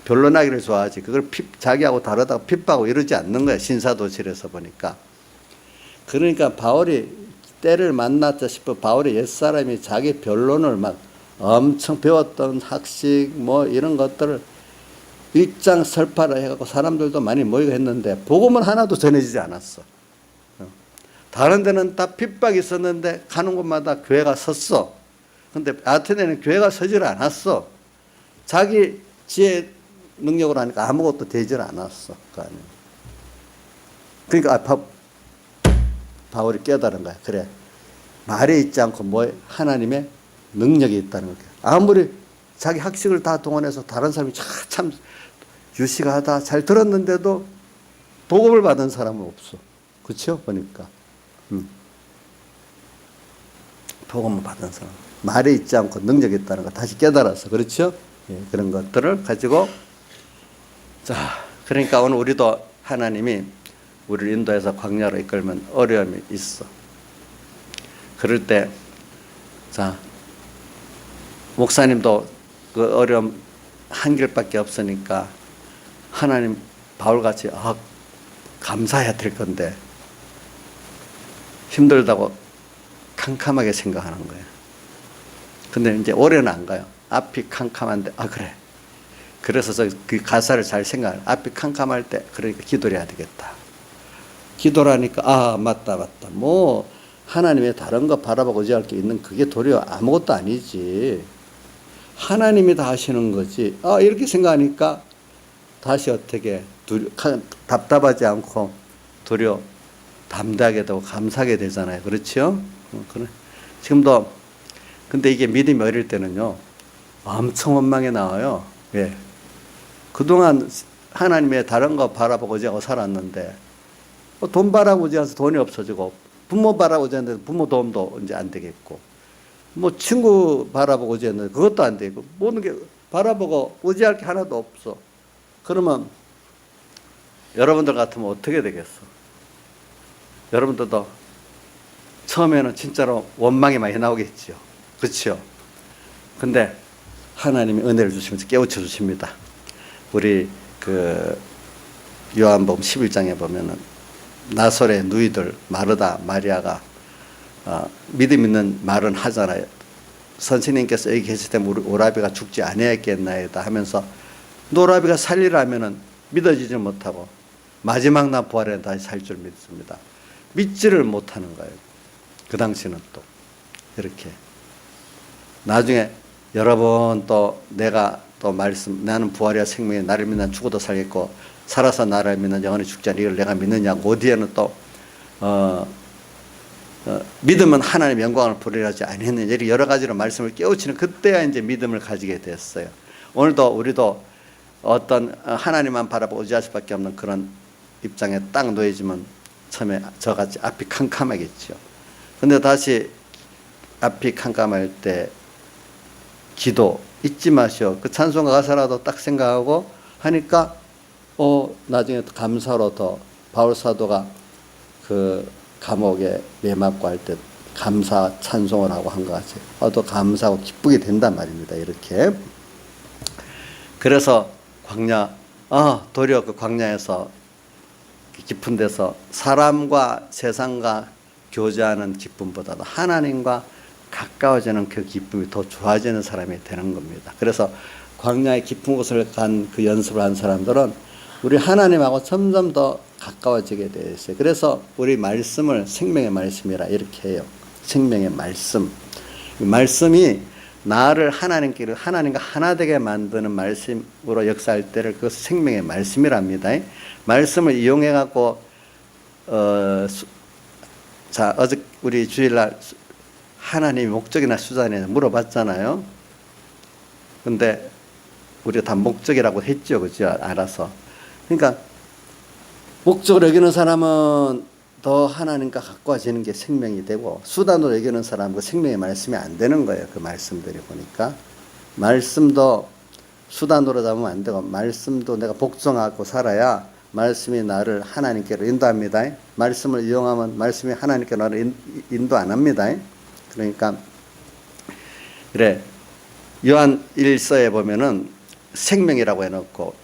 변론하기를 좋아하지. 그걸 자기하고 다르다고 핍박하고 이러지 않는 거예요. 신사도시에서 보니까. 그러니까 바울이 때를 만났다 싶어 바울의 옛사람이 자기 변론을 막 엄청 배웠던 학식 뭐 이런 것들을 일장설파를 해갖고 사람들도 많이 모이고 했는데 복음은 하나도 전해지지 않았어. 다른 데는 다 핍박이 있었는데 가는 곳마다 교회가 섰어. 근데 아테네는 교회가 서지를 않았어. 자기 지혜 능력으로 하니까 아무것도 되질 않았어. 그러니까 바울이 깨달은 거야. 그래. 말에 있지 않고 뭐 하나님의 능력이 있다는 거야. 아무리 자기 학식을 다 동원해서 다른 사람이 참 유식하다 잘 들었는데도 복음을 받은 사람은 없어. 그렇죠? 보니까. 복음을 받은 사람. 말에 있지 않고 능력이 있다는 거 다시 깨달았어. 그렇죠? 예, 그런 것들을 가지고 그러니까 오늘 우리도 하나님이 우리를 인도해서 광야로 이끌면 어려움이 있어. 그럴 때 목사님도 그 어려움 한결밖에 없으니까 하나님 바울같이 감사해야 될 건데 힘들다고 캄캄하게 생각하는 거예요. 근데 이제 오래는 안 가요. 앞이 캄캄한데 그래. 그래서 그 가사를 잘 생각해. 앞이 캄캄할 때 그러니까 기도를 해야 되겠다. 기도라니까 맞다. 뭐 하나님의 다른 거 바라보고 의지할 게 있는 그게 도리어 아무것도 아니지. 하나님이 다 하시는 거지. 이렇게 생각하니까 다시 어떻게 답답하지 않고 도리어 담대하게 되고 감사하게 되잖아요. 그렇죠? 그래. 지금도 근데 이게 믿음이 어릴 때는요 엄청 원망이 나와요. 왜? 그동안 하나님의 다른 거 바라보고 의지하고 살았는데 돈 바라고 의지해서 돈이 없어지고 부모 바라고 의지했는데 부모 도움도 이제 안 되겠고 뭐 친구 바라보고 의지했는데 그것도 안 되고 모든 게 바라보고 의지할 게 하나도 없어. 그러면 여러분들 같으면 어떻게 되겠어? 여러분들도 처음에는 진짜로 원망이 많이 나오겠죠. 그렇죠? 근데 하나님이 은혜를 주시면서 깨우쳐 주십니다. 우리 그 요한복음 11장에 보면은 나솔의 누이들 마르다 마리아가 믿음 있는 말은 하잖아요. 선생님께서 여기 계실 때 우리 오라비가 죽지 아니했겠나이다 하면서 오라비가 살리라면은 믿어지지 못하고 마지막 날 부활에 다시 살 줄 믿습니다. 믿지를 못하는 거예요. 그 당시는 또 이렇게 나중에 여러분 또 내가 또 나는 부활이야 생명이 나를 믿는 죽어도 살겠고 살아서 나를 믿는 영원히 죽지 않으리 이걸 내가 믿느냐고 어디에는 또 믿음은 하나님의 영광을 부리라지 아니했느냐 이렇게 여러 가지로 말씀을 깨우치는 그때야 이제 믿음을 가지게 됐어요. 오늘도 우리도 어떤 하나님만 바라보고 의지할 수밖에 없는 그런 입장에 딱 놓여지면 처음에 저같이 앞이 캄캄하겠죠. 근데 다시 앞이 캄캄할 때 기도 잊지 마시오. 그 찬송가 가사라도 딱 생각하고 하니까 나중에 감사로 더 바울 사도가 그 감옥에 매맞고 할 때 감사 찬송을 하고 한 것 같아요. 또 감사하고 기쁘게 된단 말입니다. 이렇게. 그래서 광야, 도리어 그 광야에서 깊은 데서 사람과 세상과 교제하는 기쁨보다도 하나님과 가까워지는 그 기쁨이 더 좋아지는 사람이 되는 겁니다. 그래서 광야의 깊은 곳을 간 그 연습을 한 사람들은 우리 하나님하고 점점 더 가까워지게 되어 있어요. 그래서 우리 말씀을 생명의 말씀이라 이렇게 해요. 생명의 말씀. 말씀이 나를 하나님과 하나 되게 만드는 말씀으로 역사할 때를 그 생명의 말씀이랍니다. 말씀을 이용해 갖고 어제 우리 주일날 하나님의 목적이나 수단에 물어봤잖아요. 근데 우리가 다 목적이라고 했죠, 그죠? 알아서. 그러니까 목적으로 여기는 사람은 더 하나님과 가까워지는 게 생명이 되고, 수단으로 여기는 사람은 그 생명의 말씀이 안 되는 거예요. 그 말씀들이 보니까. 말씀도 수단으로 잡으면 안 되고, 말씀도 내가 복종하고 살아야 말씀이 나를 하나님께로 인도합니다. 말씀을 이용하면 말씀이 하나님께 나를 인도 안 합니다. 그러니까 그래, 요한 1서에 보면은 생명이라고 해놓고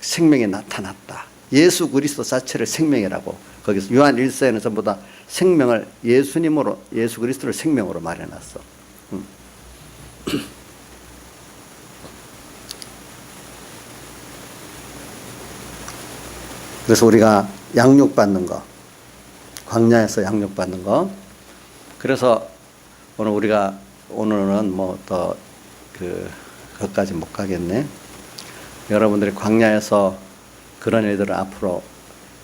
생명이 나타났다. 예수 그리스도 자체를 생명이라고, 거기서 요한 1서에는 전부 다 생명을 예수님으로, 예수 그리스도를 생명으로 말해놨어. 그래서 우리가 양육받는 거, 광야에서 양육받는 거. 그래서 오늘은 뭐 더 그것까지 못 가겠네. 여러분들이 광야에서 그런 일들을 앞으로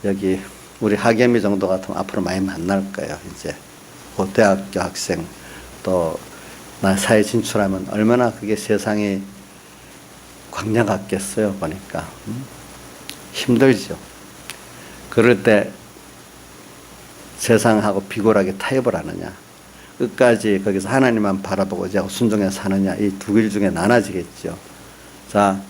여기 우리 하계미 정도 같으면 앞으로 많이 만날 거예요. 이제 고대학교 학생 또 나 사회 진출하면 얼마나 그게 세상이 광야 같겠어요. 보니까 힘들죠. 그럴 때 세상하고 비굴하게 타협을 하느냐, 끝까지 거기서 하나님만 바라보고 이제 순종해 사느냐, 이 두 길 중에 나눠지겠죠. 자,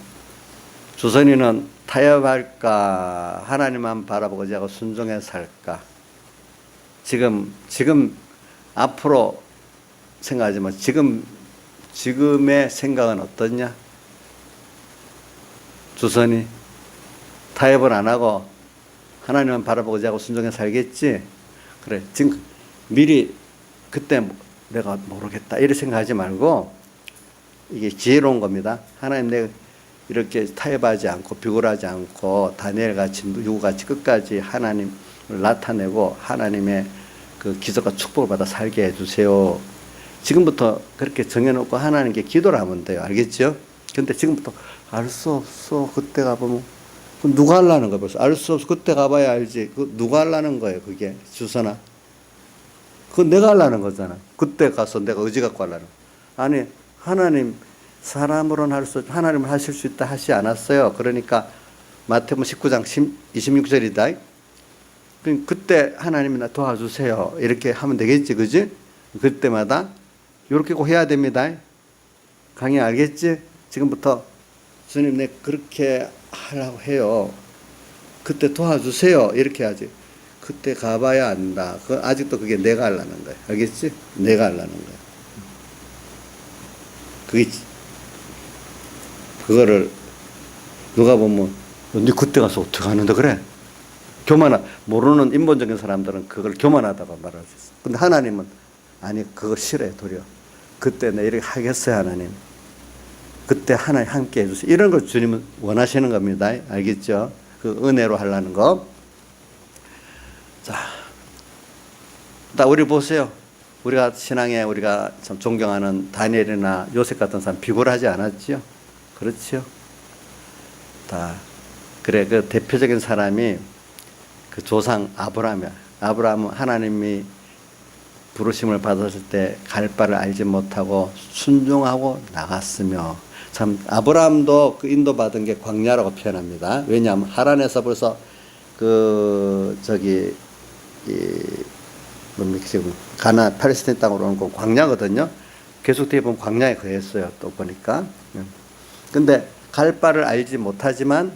조선인은 타협할까, 하나님만 바라보고 이제 순종해 살까? 지금 앞으로 생각하지만 지금의 생각은 어떻냐? 조선이 타협을 안 하고 하나님만 바라보고 자고 순종해 살겠지? 그래, 지금 미리 그때 내가 모르겠다 이렇게 생각하지 말고, 이게 지혜로운 겁니다. 하나님, 내가 이렇게 타협하지 않고 비굴하지 않고 다니엘같이 누구같이 끝까지 하나님을 나타내고 하나님의 그 기적과 축복을 받아 살게 해주세요. 지금부터 그렇게 정해놓고 하나님께 기도를 하면 돼요. 알겠죠? 근데 지금부터 알 수 없어. 그때 가보면 누가 하려는 거야? 벌써 알 수 없어. 그때 가봐야 알지. 누가 하려는 거예요? 그게 주선아. 그건 내가 하려는 거잖아. 그때 가서 내가 의지 갖고 하려는. 아니, 하나님 사람으로는 하나님을 하실 수 있다 하시지 않았어요. 그러니까 마태복음 19장 26절이다. 그때 하나님이 나 도와주세요. 이렇게 하면 되겠지, 그지? 그때마다 이렇게 꼭 해야 됩니다. 강의 알겠지? 지금부터 주님, 내 그렇게 하려고 해요. 그때 도와주세요. 이렇게 하지. 그때 가봐야 안다. 아직도 그게 내가 하려는 거야. 알겠지? 내가 하려는 거야. 그거를 누가 보면 네 그때 가서 어떻게 하는데 그래? 모르는 인본적인 사람들은 그걸 교만하다고 말할 수 있어. 근데 하나님은 아니, 그거 싫어요. 도리어 그때 내 이렇게 하겠어요. 하나님, 그때 하나님 함께 해주세요. 이런 걸 주님은 원하시는 겁니다. 알겠죠? 그 은혜로 하려는 거. 자, 우리 보세요. 우리가 신앙에 우리가 참 존경하는 다니엘이나 요셉 같은 사람 비굴하지 않았지요? 그렇죠? 그래, 그 대표적인 사람이 그 조상 아브라함이야. 아브라함은 하나님이 부르심을 받았을 때 갈 바를 알지 못하고 순종하고 나갔으며, 참 아브라함도 그 인도받은 게 광야라고 표현합니다. 왜냐하면 하란에서 벌써 지금 팔레스타인 땅으로 오는 건 광야거든요. 계속 뒤에 보면 광야에 거했어요. 또 보니까. 근데 갈 바를 알지 못하지만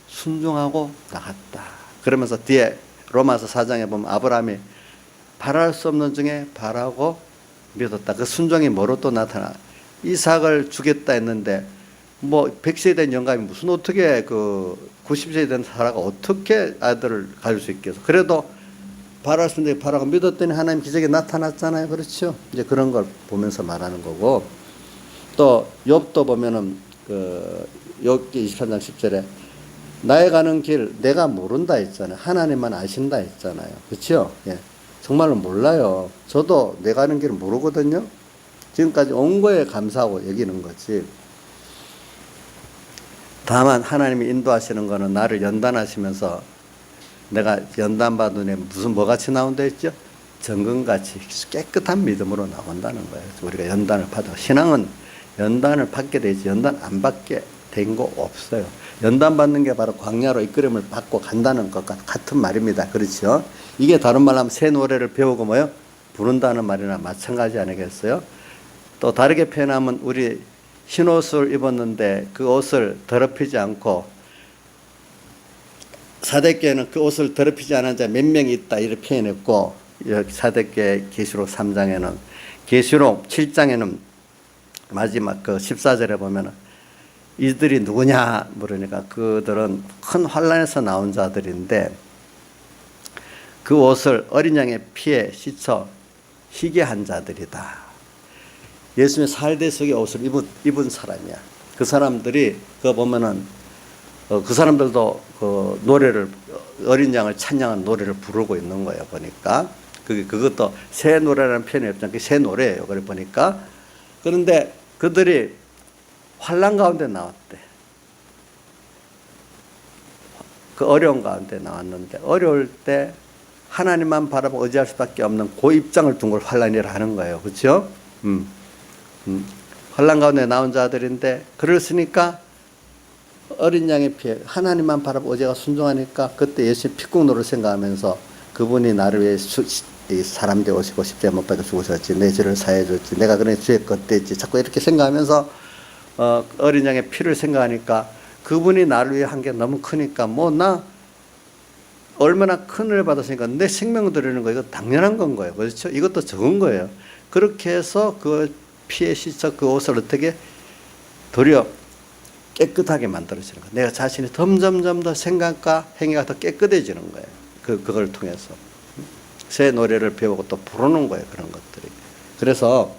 순종하고 나갔다. 그러면서 뒤에 로마서 4장에 보면 아브라함이 바랄 수 없는 중에 바라고 믿었다. 그 순종이 뭐로 또 나타나? 이삭을 주겠다 했는데 뭐 100세 된 영감이 무슨 어떻게 그 90세 된 사라가 어떻게 아들을 가질 수 있겠어? 그래도 바랄 수 있는 데 바라고 믿었더니 하나님 기적이 나타났잖아요. 그렇죠? 이제 그런 걸 보면서 말하는 거고, 또 욥도 보면은 그 욥기 23장 10절에 나의 가는 길 내가 모른다 했잖아요. 하나님만 아신다 했잖아요. 그렇죠? 예. 정말로 몰라요. 저도 내가 가는 길을 모르거든요. 지금까지 온 거에 감사하고 여기는 거지. 다만 하나님이 인도하시는 거는 나를 연단하시면서 내가 연단받은 애 무슨 뭐같이 나온다 했죠? 정금같이 깨끗한 믿음으로 나온다는 거예요. 우리가 연단을 받아. 신앙은 연단을 받게 되지 연단 안 받게 된 거 없어요. 연단 받는 게 바로 광야로 이끌림을 받고 간다는 것과 같은 말입니다. 그렇죠? 이게 다른 말로 하면 새 노래를 배우고 뭐요? 부른다는 말이나 마찬가지 아니겠어요? 또 다르게 표현하면 우리 흰옷을 입었는데 그 옷을 더럽히지 않고, 사대교회는 그 옷을 더럽히지 않은 자 몇 명이 있다 이렇게 표현했고, 여기 사대교회 계시록 3장에는, 계시록 7장에는 마지막 그 14절에 보면은 이들이 누구냐 물으니까 그들은 큰 환란에서 나온 자들인데 그 옷을 어린 양의 피에 씻어 희게 한 자들이다. 예수님의 살대 속의 옷을 입은 사람이야. 그 사람들이 그거 보면은 그 사람들도 그 노래를, 어린 양을 찬양한 노래를 부르고 있는 거예요. 보니까 그것도 새 노래라는 표현이 없잖아요. 새 노래예요. 그래 보니까. 그런데 그들이 환난 가운데 나왔대. 그 어려운 가운데 나왔는데 어려울 때 하나님만 바라보고 의지할 수밖에 없는 그 입장을 둔 걸 환난이라 하는 거예요. 그렇죠? 환난 가운데 나온 자들인데 그랬으니까 어린 양의 피해 하나님만 바라보고 의지가 순종하니까 그때 예수의 피국노를 생각하면서 그분이 나를 위해 사람 되어 오시고 십자가에 못 박혀 죽으셨지, 내 죄를 사해 줬지, 내가 그네 주의 것 됐지, 자꾸 이렇게 생각하면서 어린 양의 피를 생각하니까 그분이 나를 위해 한 게 너무 크니까 뭐 나 얼마나 큰 은혜를 받았으니까 내 생명을 드리는 거 이거 당연한 건 거예요. 그렇죠? 이것도 적은 거예요. 그렇게 해서 그 피에 씻어 그 옷을 어떻게 도리어 깨끗하게 만들어지는 거예요. 내가 자신이 점점점 더 생각과 행위가 더 깨끗해지는 거예요. 그걸 통해서 새 노래를 배우고 또 부르는 거예요. 그런 것들이. 그래서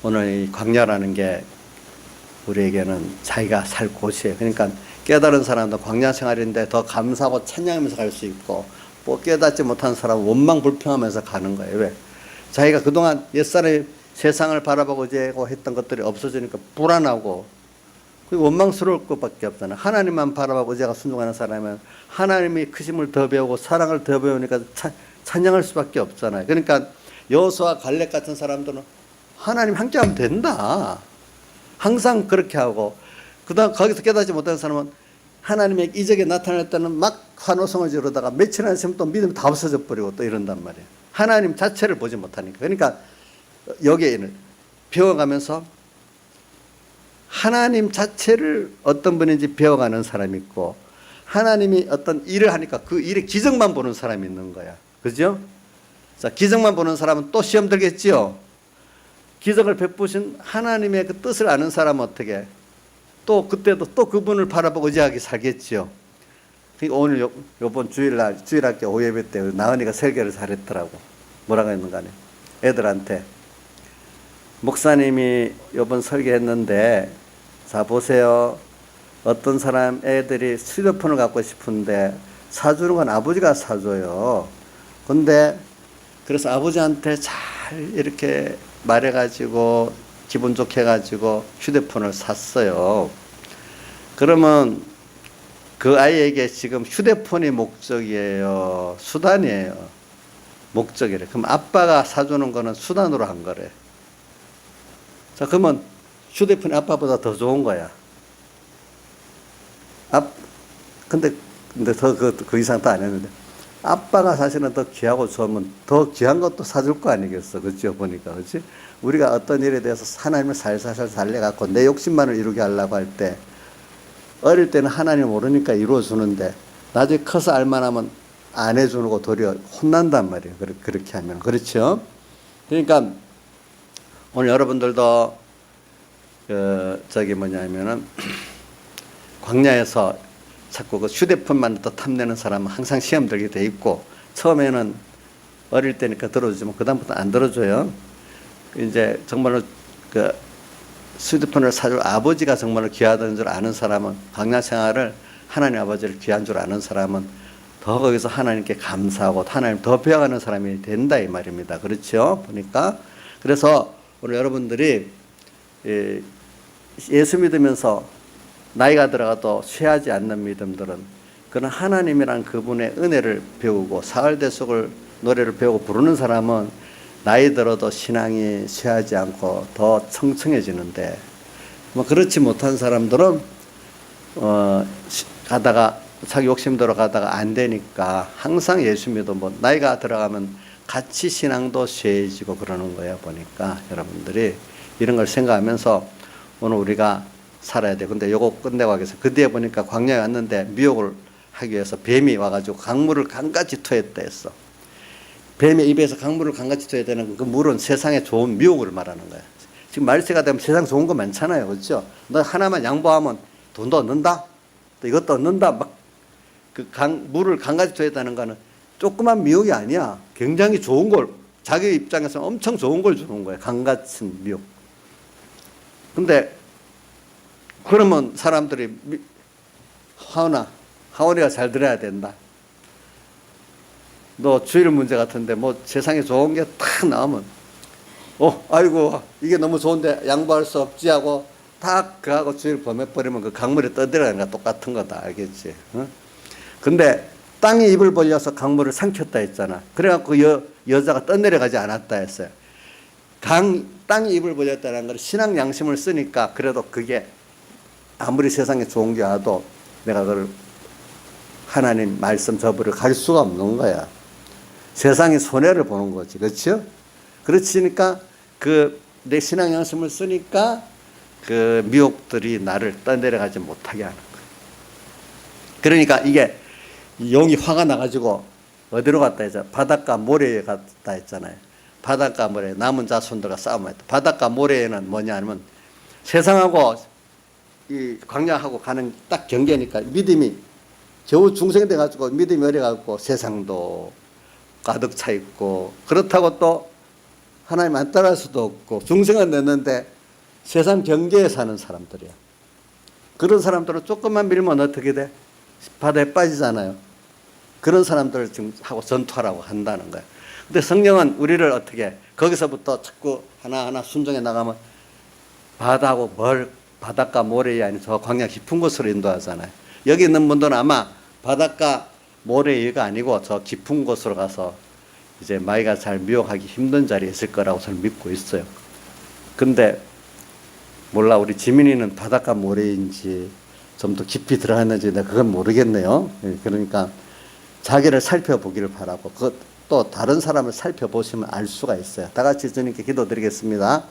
오늘 이 광야라는 게 우리에게는 자기가 살 곳이에요. 그러니까 깨달은 사람도 광야 생활인데 더 감사하고 찬양하면서 갈 수 있고, 뭐 깨닫지 못한 사람은 원망 불평하면서 가는 거예요. 왜? 자기가 그동안 옛사람이 세상을 바라보고 했던 것들이 없어지니까 불안하고 원망스러울 것밖에 없잖아요. 하나님만 바라보고 제가 순종하는 사람은 하나님이 크심을 더 배우고 사랑을 더 배우니까 찬양할 수밖에 없잖아요. 그러니까 여호수아 갈렙 같은 사람들은 하나님 함께하면 된다. 항상 그렇게 하고, 그다음 거기서 깨닫지 못하는 사람은 하나님의 이적에 나타날 때는 막 환호성을 지르다가 며칠 안 있으면 또 믿음이 다 없어져 버리고 또 이런단 말이에요. 하나님 자체를 보지 못하니까. 그러니까 여기에는 배워가면서 하나님 자체를 어떤 분인지 배워가는 사람이 있고, 하나님이 어떤 일을 하니까 그 일의 기적만 보는 사람이 있는 거야. 그죠? 자, 기적만 보는 사람은 또 시험 들겠지요. 기적을 베푸신 하나님의 그 뜻을 아는 사람은 어떻게 또 그때도 또 그분을 바라보고 의지하게 살겠지요. 오늘 요번 주일학교 오예배 때 나은이가 설교를 잘했더라고. 뭐라고 했는가 하네. 애들한테 목사님이 요번 설교했는데, 자 보세요. 어떤 사람 애들이 휴대폰을 갖고 싶은데 사주는 건 아버지가 사줘요. 근데 그래서 아버지한테 잘 이렇게 말해가지고 기분 좋게 해가지고 휴대폰을 샀어요. 그러면 그 아이에게 지금 휴대폰이 목적이에요, 수단이에요? 목적이래. 그럼 아빠가 사주는 거는 수단으로 한 거래. 자, 그러면 휴대폰이 아빠보다 더 좋은 거야. 근데 더 그 이상 더 안 했는데, 아빠가 사실은 더 귀하고 좋으면 더 귀한 것도 사줄 거 아니겠어. 그렇죠? 보니까. 그렇지? 우리가 어떤 일에 대해서 하나님을 살살살 살려갖고 내 욕심만을 이루게 하려고 할 때, 어릴 때는 하나님 모르니까 이루어주는데 나중에 커서 알만하면 안 해주고 도리어 혼난단 말이에요. 그렇게 하면. 그렇죠? 그러니까 오늘 여러분들도 저기 뭐냐면은 광야에서 자꾸 그 휴대폰만 또 탐내는 사람은 항상 시험 들게 돼 있고, 처음에는 어릴 때니까 들어주지만 그다음부터 안 들어줘요. 이제 정말로 그 휴대폰을 사줄 아버지가 정말로 귀하다는 줄 아는 사람은, 광야 생활을 하나님 아버지를 귀한 줄 아는 사람은 더 거기서 하나님께 감사하고 하나님 더 배워가는 사람이 된다 이 말입니다. 그렇죠? 보니까. 그래서 오늘 여러분들이 예수 믿으면서 나이가 들어가도 쇠하지 않는 믿음들은 그런 하나님이란 그분의 은혜를 배우고 사흘대속을 노래를 배우고 부르는 사람은 나이 들어도 신앙이 쇠하지 않고 더 청청해지는데, 뭐 그렇지 못한 사람들은 가다가 자기 욕심대로 가다가 안 되니까 항상 예수 믿어 뭐 나이가 들어가면 같이 신앙도 쇠해지고 그러는 거예요. 보니까 여러분들이 이런 걸 생각하면서 오늘 우리가 살아야 돼. 근데 요거 끝내고 하겠어요. 그 뒤에 보니까 광야에 왔는데 미혹을 하기 위해서 뱀이 와가지고 강물을 강같이 토했다 했어. 뱀의 입에서 강물을 강같이 토해야 되는 그 물은 세상에 좋은 미혹을 말하는 거야. 지금 말세가 되면 세상 좋은 거 많잖아요. 그렇죠? 너 하나만 양보하면 돈도 얻는다? 또 이것도 얻는다? 막 그 물을 강같이 토했다는 거는 조그만 미혹이 아니야. 굉장히 좋은 걸, 자기 입장에서 엄청 좋은 걸 주는 거야. 강같은 미혹. 근데 그러면 사람들이 하원이가 잘 들어야 된다. 너 주일 문제 같은데 뭐 세상에 좋은 게 탁 나오면 아이고 이게 너무 좋은데 양보할 수 없지 하고 탁 그하고 주일 범해버리면 그 강물에 떠들어가는 거 똑같은 거다. 알겠지? 어? 근데 땅이 입을 벌려서 강물을 삼켰다 했잖아. 그래갖고 여자가 떠내려가지 않았다 했어요. 땅이 입을 벌렸다는 걸 신앙 양심을 쓰니까 그래도 그게 아무리 세상에 좋은 게 와도 내가 그걸 하나님 말씀 저버려 갈 수가 없는 거야. 세상이 손해를 보는 거지. 그렇죠? 그렇지니까 내 신앙 양심을 쓰니까 그 미혹들이 나를 떠내려가지 못하게 하는 거야. 그러니까 이게 용이 화가 나가지고 어디로 갔다 했잖아. 바닷가 모래에 갔다 했잖아요. 바닷가 모래, 남은 자손들과 싸움을 했다. 바닷가 모래에는 뭐냐 하면 세상하고 이 광야하고 가는 딱 경계니까 믿음이 겨우 중생이 돼가지고 믿음이 어려가지고 세상도 가득 차 있고, 그렇다고 또 하나님 안 따라할 수도 없고 중생은 됐는데 세상 경계에 사는 사람들이야. 그런 사람들은 조금만 밀면 어떻게 돼? 바다에 빠지잖아요. 그런 사람들을 지금 하고 전투하라고 한다는 거야. 근데 성령은 우리를 어떻게 거기서부터 자꾸 하나하나 순종해 나가면 바다하고 바닷가 모래이 아닌 저 광야 깊은 곳으로 인도하잖아요. 여기 있는 분들은 아마 바닷가 모래이가 아니고 저 깊은 곳으로 가서 이제 마이가 잘 미혹하기 힘든 자리에 있을 거라고 저는 믿고 있어요. 근데 몰라, 우리 지민이는 바닷가 모래인지 좀 더 깊이 들어갔는지 내가 그건 모르겠네요. 그러니까 자기를 살펴보기를 바라고 또 다른 사람을 살펴보시면 알 수가 있어요. 다 같이 주님께 기도드리겠습니다.